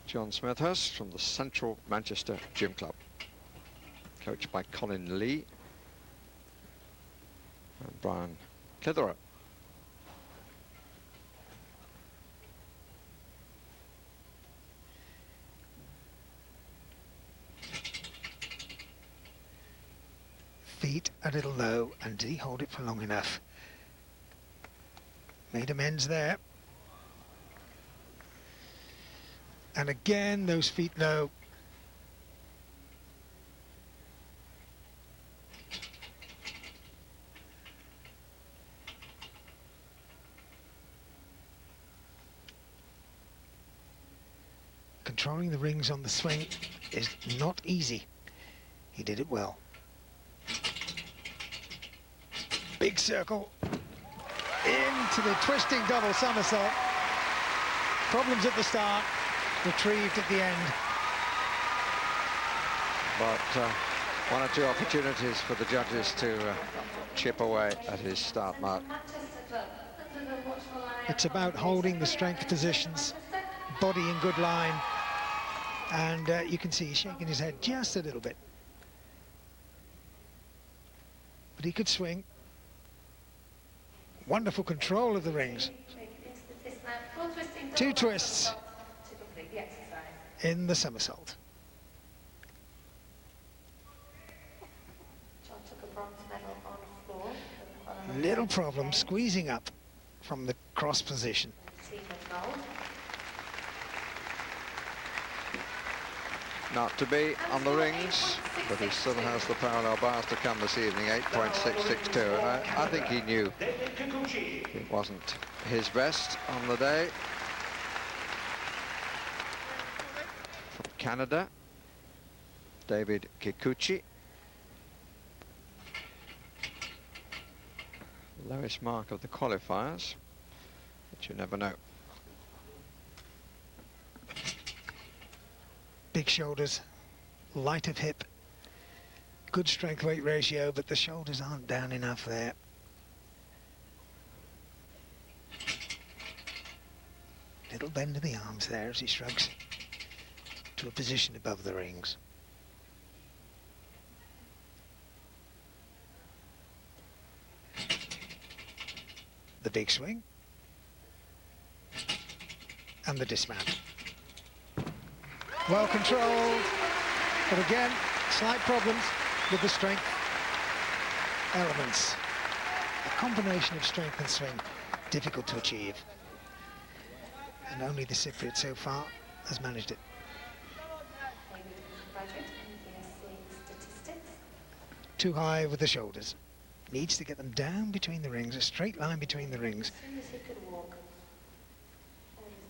John Smethurst from the Central Manchester Gym Club, coached by Colin Lee and Brian Clitheroe. Feet a little low, and did he hold it for long enough? Made amends there. And again, those feet low. Controlling the rings on the swing is not easy. He did it well. Big circle. Into the twisting double somersault. Problems at the start. Retrieved at the end. But one or two opportunities for the judges to chip away at his start mark. It's about holding the strength positions, body in good line, and you can see he's shaking his head just a little bit. But he could swing. Wonderful control of the rings. 2 twists in the somersault. Little problem squeezing up from the cross position. Not to be on the rings, but he still has the parallel bars to come this evening, 8.662, and I think he knew it wasn't his best on the day. From Canada, David Kikuchi. Lowest mark of the qualifiers, but you never know. Big shoulders, light of hip, good strength-weight ratio, but the shoulders aren't down enough there. Little bend of the arms there as he shrugs to a position above the rings. The big swing and the dismount. Well controlled, but again, slight problems with the strength elements. A combination of strength and swing, difficult to achieve. And only the Cypriot so far has managed it. Too high with the shoulders. Needs to get them down between the rings, a straight line between the rings.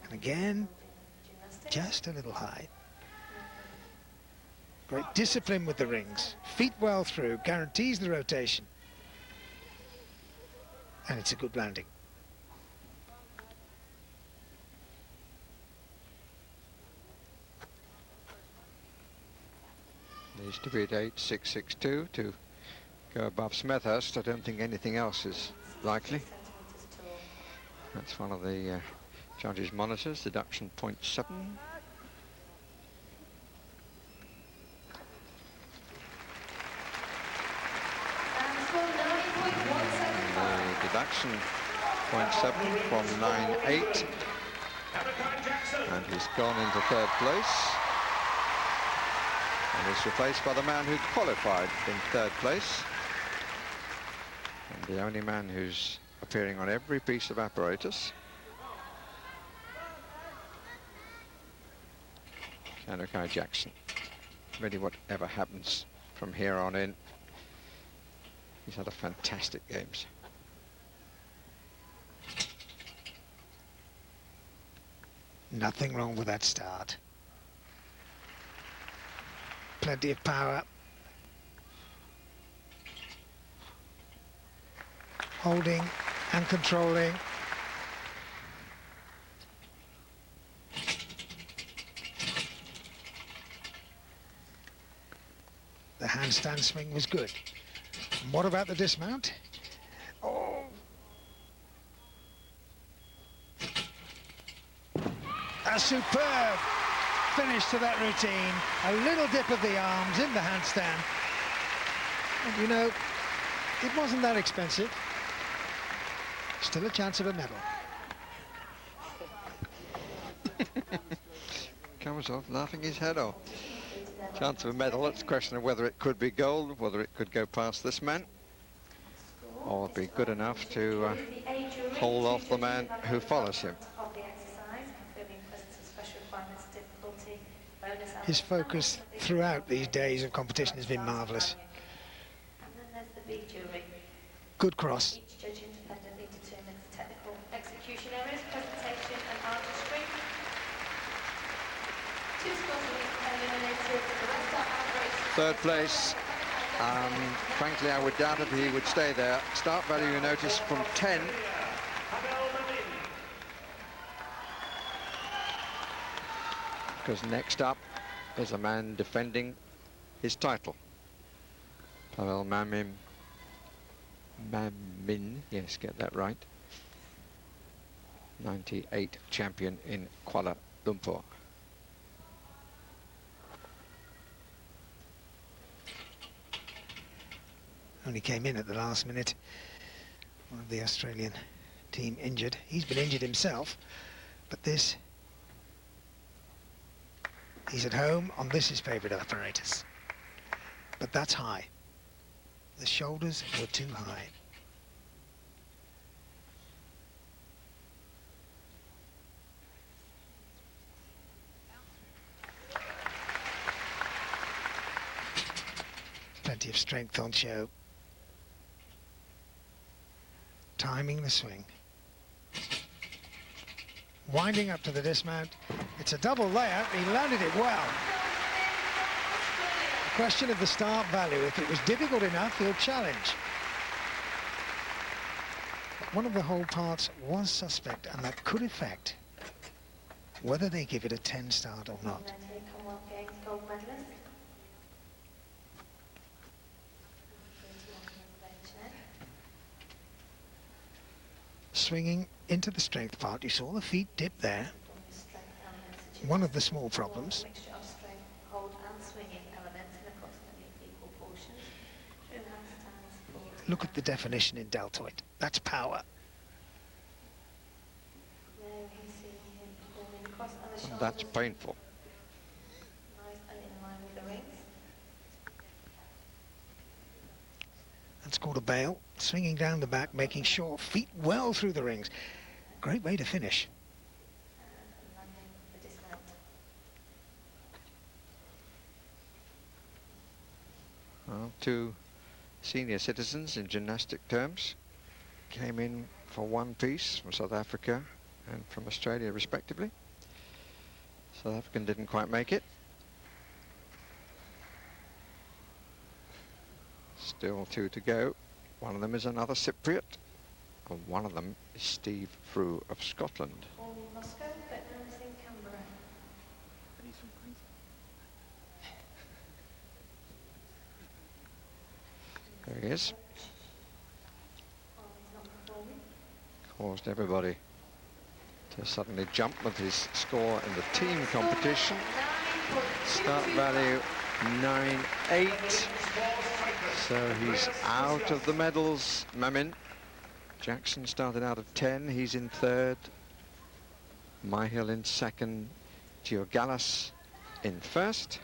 And again, just a little high. Great discipline with the rings. Feet well through, guarantees the rotation. And it's a good landing. Needs to be at 8.662 to go above Smethurst. I don't think anything else is likely. That's one of the judges' monitors, deduction 0.7. The deduction 0.7 from 9.8. And he's gone into third place. And is replaced by the man who qualified in third place. And the only man who's appearing on every piece of apparatus. Kai Jackson. Really, whatever happens from here on in, he's had a fantastic games. Nothing wrong with that start. Plenty of power. Holding and controlling. The handstand swing was good. And what about the dismount? Oh! A superb finish to that routine. A little dip of the arms in the handstand. And you know, it wasn't that expensive. Still a chance of a medal. Comes off laughing his head off. Chance of a medal. It's a question of whether it could be gold, whether it could go past this man, or be good enough to hold off the man who follows him. His focus throughout these days of competition has been marvellous. Good cross. Each judge independently determines the technical execution areas, presentation and artistry. Two scores eliminated. The rest are average. Third place. Frankly, I would doubt if he would stay there. Start value, you notice, from 10. Because next up is a man defending his title. Pavel Mamin, yes, get that right. 98 champion in Kuala Lumpur. Only came in at the last minute. One of the Australian team injured. He's been injured himself, but this, he's at home on this his favourite apparatus. But that's high. The shoulders were too high. Plenty of strength on show. Timing the swing. Winding up to the dismount. It's a double layout. He landed it well. The question of the start value. If it was difficult enough, he'll challenge. One of the hold parts was suspect, and that could affect whether they give it a 10 start or not. Commonwealth Games gold medalist. Swinging into the strength part, you saw the feet dip there. One of the small problems. Mixture of strength, hold and swinging elements in approximately equal portions. Through handstands. Look at the definition in deltoid. That's power. There you can see him performing across other shoulders. That's painful. Nice and in line with the rings. That's called a bail. Swinging down the back, making sure feet well through the rings. Great way to finish. And landing the dismount. Well, two senior citizens in gymnastic terms came in for one piece from South Africa and from Australia respectively. South African didn't quite make it. Still two to go. One of them is another Cypriot, and one of them is Steve Frew of Scotland. Born in Moscow, but now is in Canberra. is. Caused everybody to suddenly jump with his score in the team competition. Start value 9-8. So he's out of the medals, Mamin. Jackson started out of 10. He's in third. Myhill in second. Georgalas in first.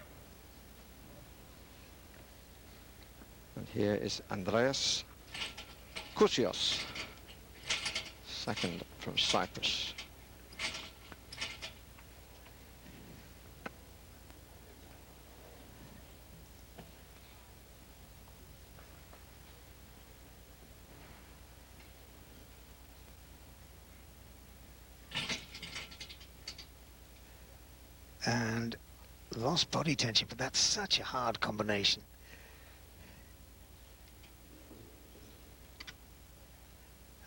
And here is Andreas Kousios, second from Cyprus. And lost body tension, but that's such a hard combination.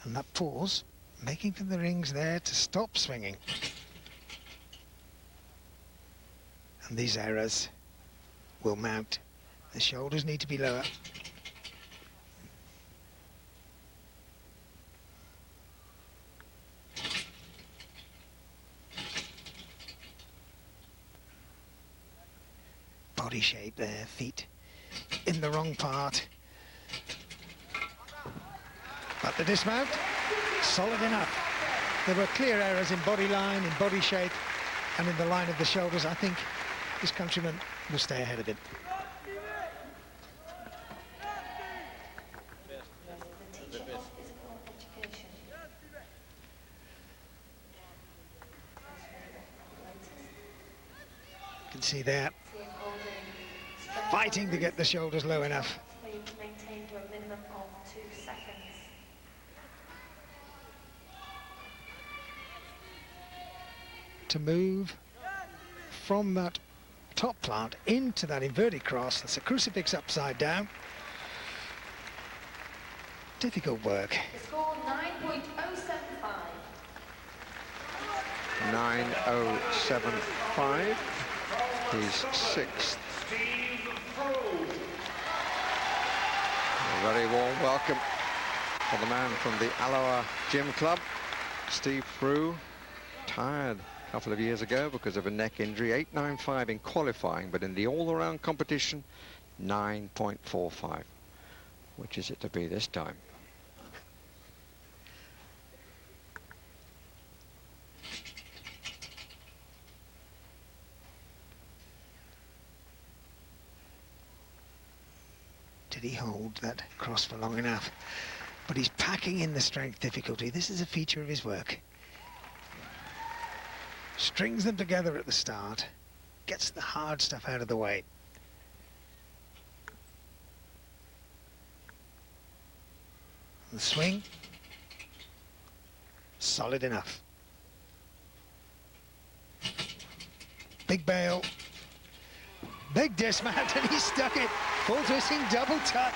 And that pause, making for the rings there to stop swinging. And these errors will mount. The shoulders need to be lower. Body shape there, feet in the wrong part. But the dismount, solid enough. There were clear errors in body line, in body shape, and in the line of the shoulders. I think his countryman will stay ahead of him. You can see there, fighting to get the shoulders low enough. Maintain for a minimum of 2 seconds. To move from that top plant into that inverted cross. That's a crucifix upside down. Difficult work. The score 9.075. 9.075. He's sixth. A very warm welcome for the man from the Alloa Gym Club, Steve Frew. Tired a couple of years ago because of a neck injury. 8.95 in qualifying, but in the all-around competition, 9.45. Which is it to be this time? Did he hold that cross for long enough? But he's packing in the strength difficulty. This is a feature of his work. Strings them together at the start, gets the hard stuff out of the way. The swing, solid enough. Big bail, big dismount, and he stuck it. Full twisting, double tuck.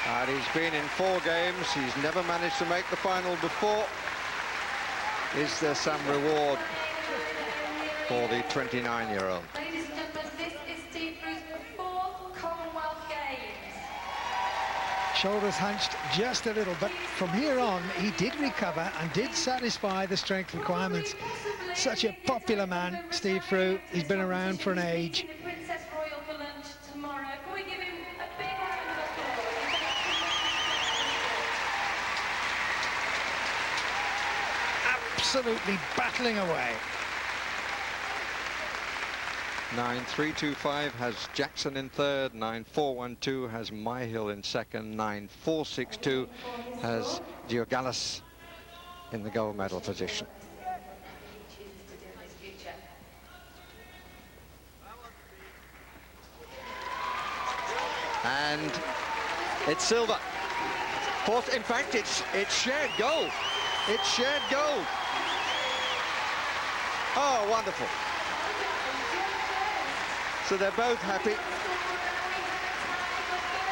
And he's been in 4 games. He's never managed to make the final before. Is there some reward for the 29-year-old? Ladies and gentlemen, this is Steve Frew's 4th Commonwealth Games. Shoulders hunched just a little, but from here on, he did recover and did satisfy the strength requirements. Such a popular man, Steve Frew. He's been around for an age. Princess Royal for lunch tomorrow. Can we give him a big round of applause? Absolutely battling away. 9.325 has Jackson in third, 9.412 has Myhill in second, 9.462 has Georgalas in the gold medal position. And it's silver. Fourth, in fact, it's shared gold. It's shared gold. Oh, wonderful. So they're both happy.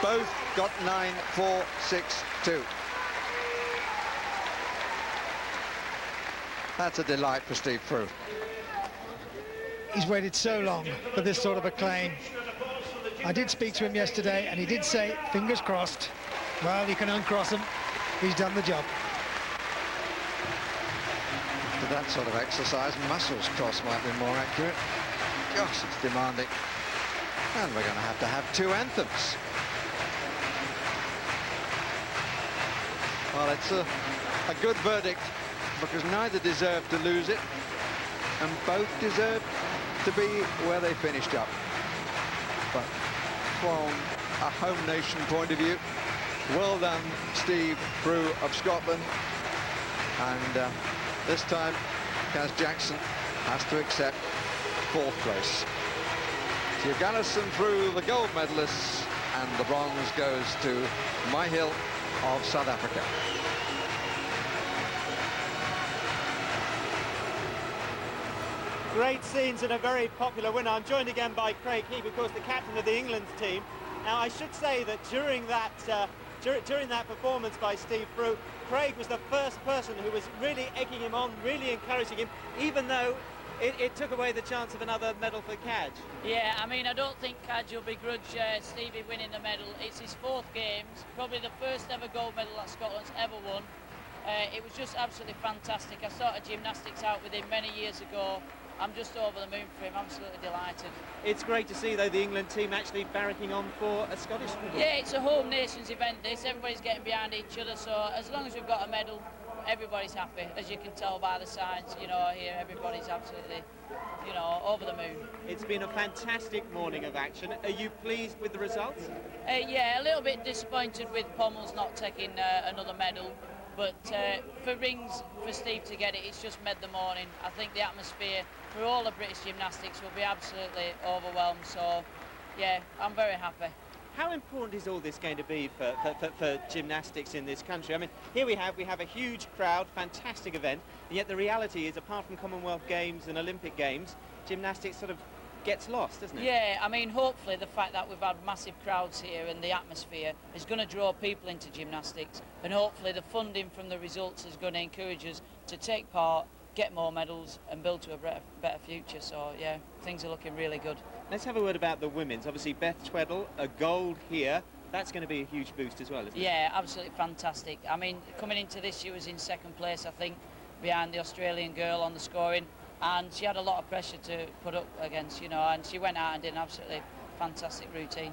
Both got 9.462. That's a delight for Steve Frew. He's waited so long for this sort of acclaim. I did speak to him yesterday, and he did say, fingers crossed. Well, you can uncross him. He's done the job. After that sort of exercise, muscles cross might be more accurate. Gosh, it's demanding. And we're going to have 2 anthems. Well, it's a good verdict, because neither deserved to lose it, and both deserved to be where they finished up. But from a home nation point of view, well done, Steve Frew of Scotland. And this time, Kaz Jackson has to accept 4th place. Tioganis and Frew, the gold medalists, and the bronze goes to Myhill of South Africa. Great scenes and a very popular winner. I'm joined again by Craig Heap, of course, the captain of the England team. Now, I should say that during that performance by Steve Frew, Craig was the first person who was really egging him on, really encouraging him, even though it took away the chance of another medal for Kaj. Yeah, I mean, I don't think Kaj will begrudge Stevie winning the medal. It's his 4th games, probably the first ever gold medal that Scotland's ever won. It was just absolutely fantastic. I started gymnastics out with him many years ago. I'm just over the moon for him, absolutely delighted. It's great to see, though, the England team actually barracking on for a Scottish medal. Yeah, it's a home nations event, this. Everybody's getting behind each other, so as long as we've got a medal, everybody's happy. As you can tell by the signs, you know, here, everybody's absolutely, you know, over the moon. It's been a fantastic morning of action. Are you pleased with the results? Yeah, a little bit disappointed with Pommels not taking another medal. But for rings, for Steve to get it, it's just made the morning. I think the atmosphere for all of British gymnastics will be absolutely overwhelmed. So, yeah, I'm very happy. How important is all this going to be for gymnastics in this country? I mean, here we have a huge crowd, fantastic event, and yet the reality is, apart from Commonwealth Games and Olympic Games, gymnastics sort of gets lost, doesn't it? Yeah, I mean, hopefully the fact that we've had massive crowds here and the atmosphere is going to draw people into gymnastics, and hopefully the funding from the results is going to encourage us to take part, get more medals and build to a better future. So yeah, things are looking really good. Let's have a word about the women's. Obviously Beth Tweddle, a gold here. That's going to be a huge boost as well, isn't it? Yeah, absolutely fantastic. I mean, coming into this, she was in 2nd place, I think, behind the Australian girl on the scoring. And she had a lot of pressure to put up against, you know, and she went out and did an absolutely fantastic routine.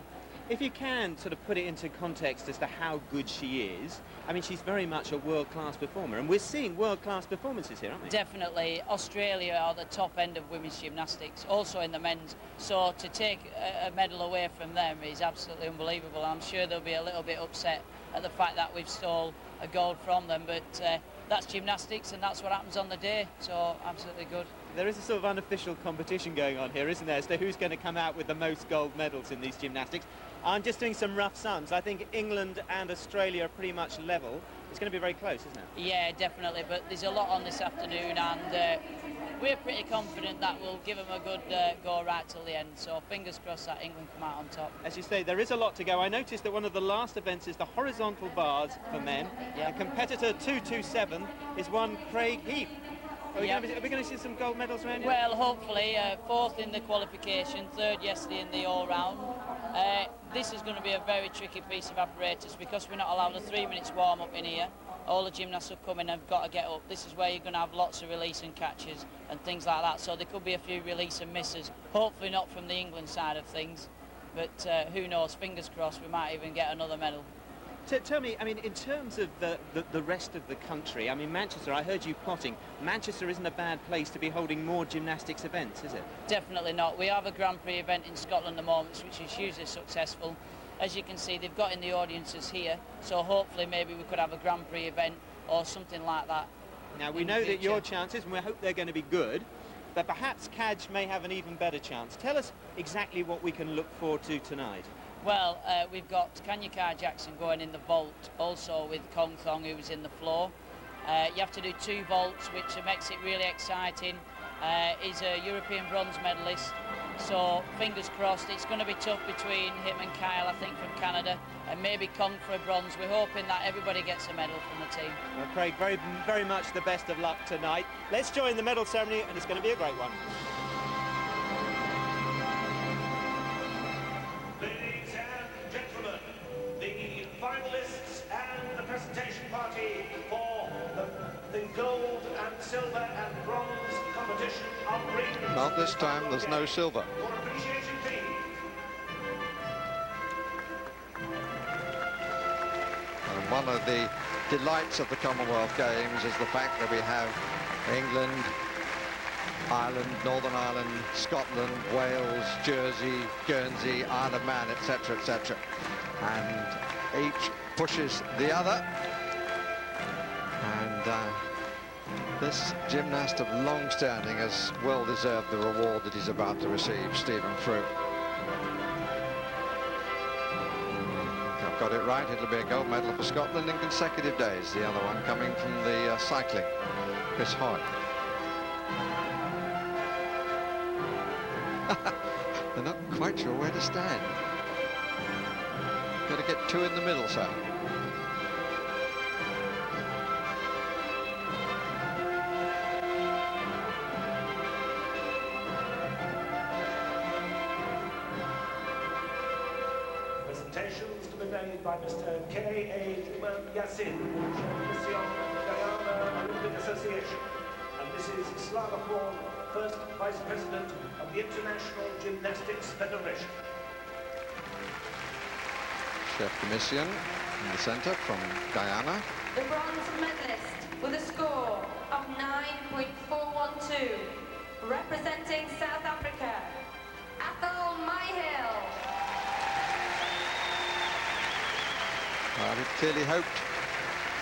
If you can sort of put it into context as to how good she is, I mean, she's very much a world-class performer, and we're seeing world-class performances here, aren't we? Definitely. Australia are the top end of women's gymnastics, also in the men's, so to take a medal away from them is absolutely unbelievable. I'm sure they'll be a little bit upset at the fact that we've stole a gold from them, but that's gymnastics and that's what happens on the day, so absolutely good. There is a sort of unofficial competition going on here, isn't there, as to who's going to come out with the most gold medals in these gymnastics. I'm just doing some rough sums. I think England and Australia are pretty much level. It's going to be very close, isn't it? Yeah, definitely, but there's a lot on this afternoon, and we're pretty confident that we'll give them a good go right till the end, so fingers crossed that England come out on top. As you say, there is a lot to go. I noticed that one of the last events is the horizontal bars for men. Yep. And competitor 227 is one Craig Heap. Are we going to see some gold medals around here? Well, hopefully. 4th in the qualification, 3rd yesterday in the all-round. This is going to be a very tricky piece of apparatus because we're not allowed a 3 minutes warm-up in here. All the gymnasts have come in and have got to get up. This is where you're going to have lots of release and catches and things like that. So there could be a few release and misses. Hopefully not from the England side of things. But who knows, fingers crossed, we might even get another medal. Tell me, I mean, in terms of the rest of the country, I mean, Manchester, I heard you plotting. Manchester isn't a bad place to be holding more gymnastics events, is it? Definitely not. We have a Grand Prix event in Scotland at the moment, which is hugely successful. As you can see, they've got in the audiences here, so hopefully maybe we could have a Grand Prix event or something like that. Now, we know that your chances, and we hope they're going to be good, but perhaps Kaj may have an even better chance. Tell us exactly what we can look forward to tonight. Well, we've got Kanyaka Jackson going in the vault, also with Kong Thong, who's in the floor. You have to do 2 vaults, which makes it really exciting. He's a European bronze medalist, so fingers crossed. It's going to be tough between him and Kyle, I think, from Canada, and maybe Kong for a bronze. We're hoping that everybody gets a medal from the team. Well, Craig, very, very much the best of luck tonight. Let's join the medal ceremony, and it's going to be a great one. competition of rings. Not this time, there's no silver. For appreciation fee. And one of the delights of the Commonwealth Games is the fact that we have England, Ireland, Northern Ireland, Scotland, Wales, Jersey, Guernsey, Isle of Man, etc., etc. And each pushes the other. And this gymnast of long standing has well deserved the reward that he's about to receive, Stephen Frew. I've got it right, it'll be a gold medal for Scotland in consecutive days. The other one coming from the cycling, Chris Hoy. They're not quite sure where to stand. Got to get two in the middle, sir. Presentations to be made by Mr. K.A. Yassin, Commission Guyana Olympic Association. And this is Slava Korn, first Vice President of the International Gymnastics Federation. Chef de Mission in the centre from Guyana. The bronze medalist with a score of 9.412, representing South Africa, Athol Myhill. Well, he clearly hoped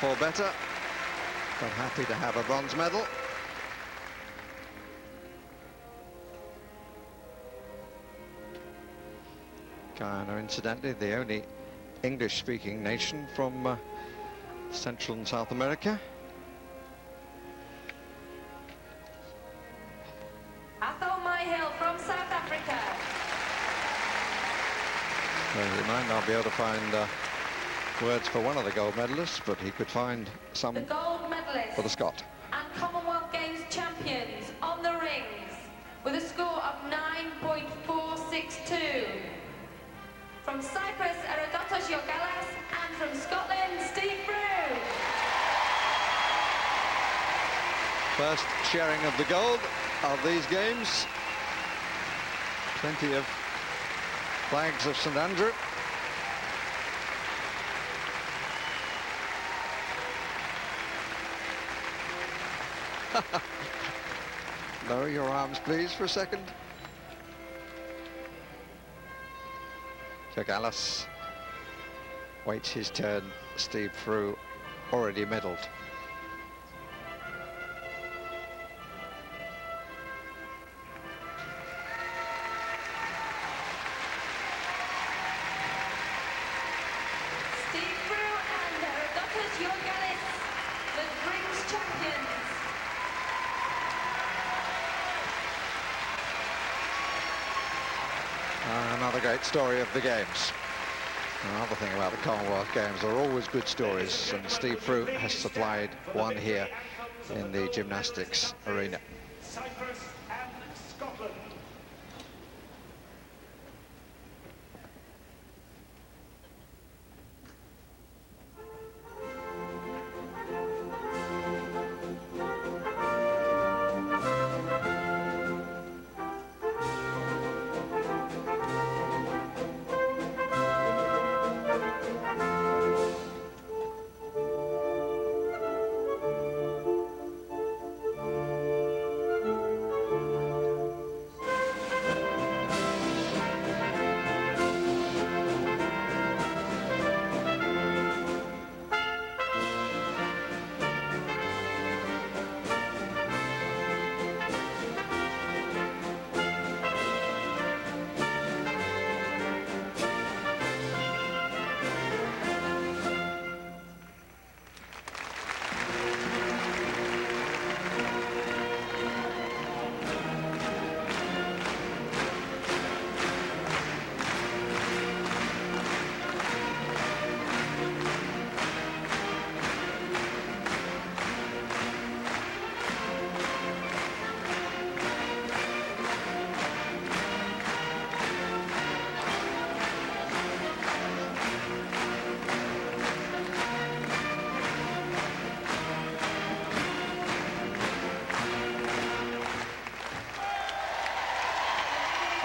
for better, but happy to have a bronze medal. Guyana, incidentally, the only English-speaking nation from Central and South America. Athol Myhill from South Africa. Well, he might not be able to find words for one of the gold medalists, but he could find some The gold medalist for the Scot. and Commonwealth Games champions on the rings with a score of 9.462. From Cyprus, Erodotos Yorgalas, and from Scotland, Steve Frew. First sharing of the gold of these games. Plenty of flags of St Andrew. Lower your arms, please, for a second. Yorgalas waits his turn. Steve Frew already medalled. Steve Frew and Erodotos Yorgalis, the rings champions. Another great story of the Games. Another thing about the Commonwealth Games, there are always good stories, and Steve Frew has supplied one here in the gymnastics arena. Cyprus and Scotland.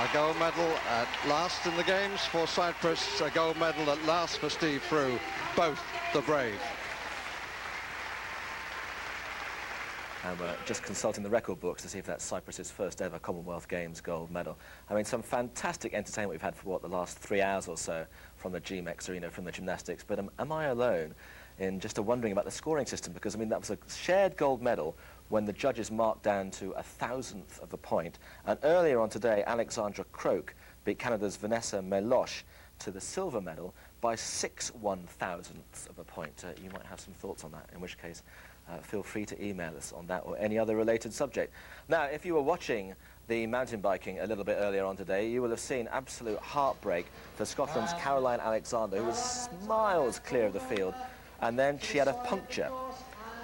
A gold medal at last in the games for Cyprus, a gold medal at last for Steve Frew, both the brave. And we're just consulting the record books to see if that's Cyprus's first ever Commonwealth Games gold medal. I mean, some fantastic entertainment we've had for, what, the last 3 hours or so from the GMX arena, from the gymnastics. But am I alone in just wondering about the scoring system? Because, I mean, that was a shared gold medal when the judges marked down to 1,000th of a point. And earlier on today, Alexandra Croak beat Canada's Vanessa Meloche to the silver medal by 6 1,000ths of a point. You might have some thoughts on that, in which case feel free to email us on that or any other related subject. Now, if you were watching the mountain biking a little bit earlier on today, you will have seen absolute heartbreak for Scotland's Caroline Alexander, who was miles clear of the field, and then she had a puncture,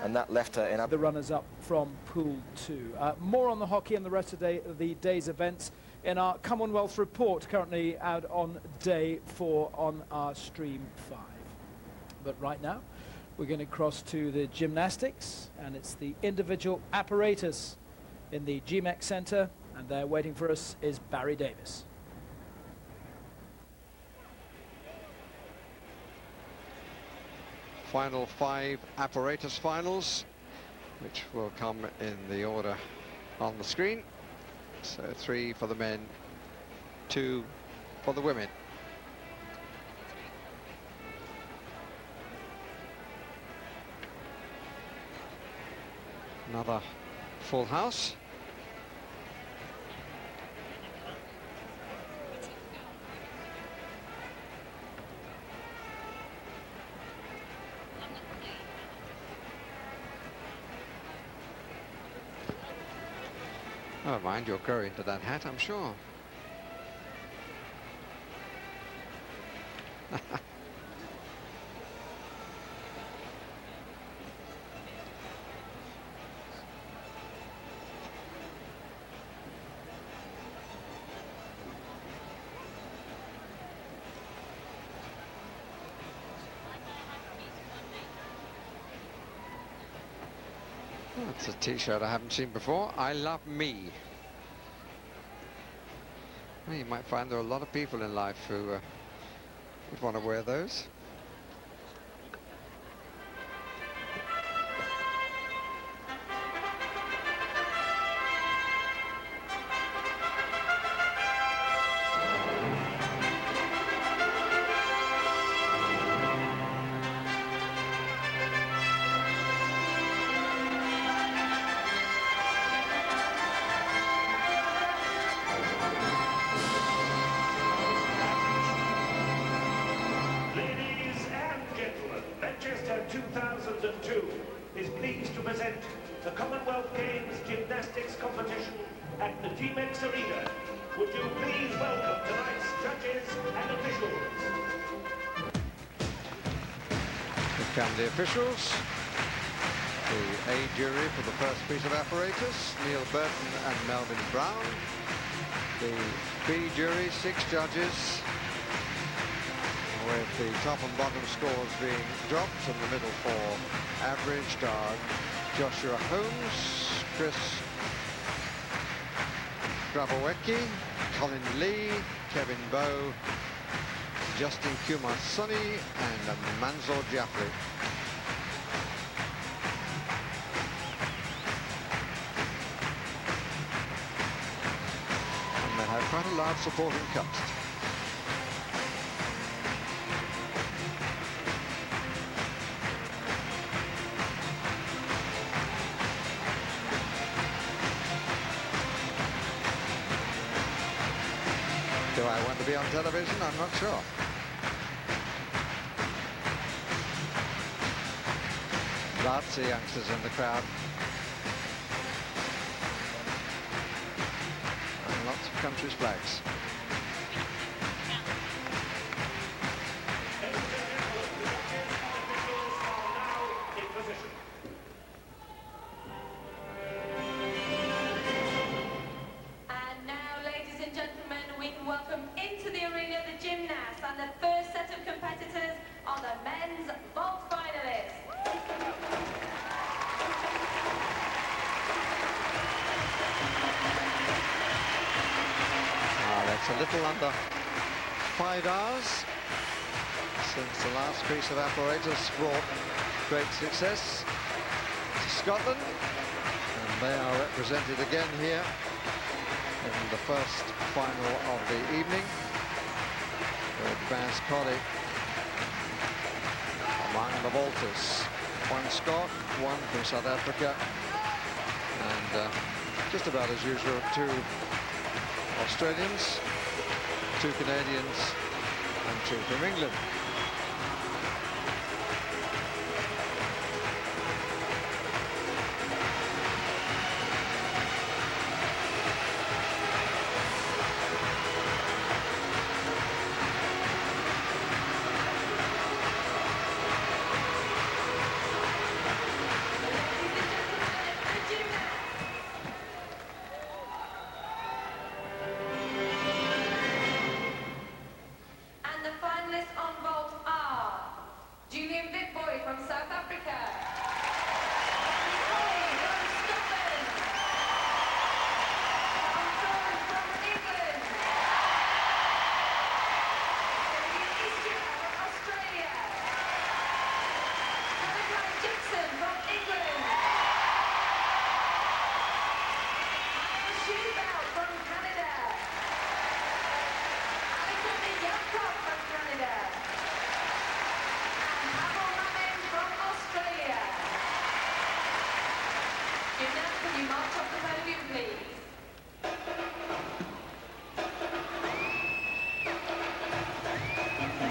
and that left her in the runners-up from Pool 2. More on the hockey and the rest of the day's events in our Commonwealth report, currently out on day 4 on our stream 5. But right now, we're going to cross to the gymnastics, and it's the individual apparatus in the GMX Centre, and there waiting for us is Barry Davis. Final 5 apparatus finals, which will come in the order on the screen. So 3 for the men, 2 for the women. Another full house. Oh, mind, you'll grow into that hat, I'm sure. That's a t-shirt I haven't seen before. I love me. Well, you might find there are a lot of people in life who would want to wear those. Is pleased to present the Commonwealth Games Gymnastics competition at the GMX Arena. Would you please welcome tonight's judges and officials? Here come the officials. The A jury for the first piece of apparatus, Neil Burton and Melvin Brown. The B jury, 6 judges, with the top and bottom scores being dropped, and the middle 4 averaged are Joshua Holmes, Chris Grabowecki, Colin Lee, Kevin Bowe, Justin Kumar-Sunny and Manzoor Jaffrey. And they have quite a large supporting cast. Do I want to be on television? I'm not sure. Lots of youngsters in the crowd. And lots of countries' flags. It's a little under 5 hours since the last piece of apparatus brought great success to Scotland, and they are represented again here in the first final of the evening, with Baz Colley among the vaulters. One Scot, one from South Africa, and just about as usual, 2 Australians, 2 Canadians, and 2 from England.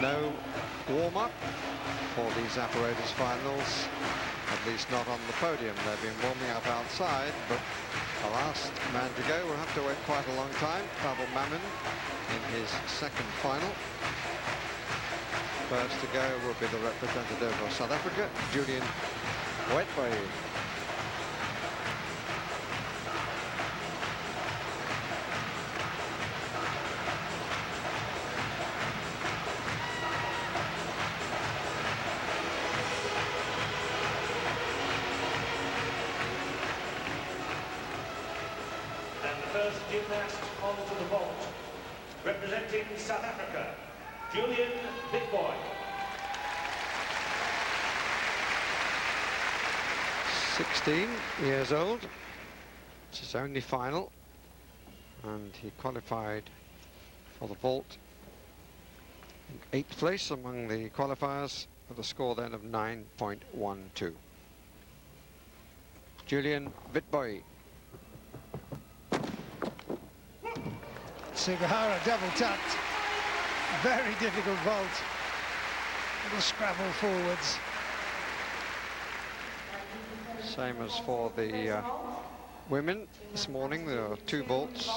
No warm-up for these apparatus finals, at least not on the podium. They've been warming up outside, but the last man to go will have to wait quite a long time. Pavel Mamin in his second final. First to go will be the representative of South Africa, Julian Wetboy. First gymnast onto the vault, representing South Africa, Julian Witbooi. 16 years old. It's his only final, and he qualified for the vault in 8th place among the qualifiers with a score then of 9.12. Julian Witbooi. Sugihara double tapped. Very difficult vault. Little scrabble forwards. Same as for the women this morning. There are 2 vaults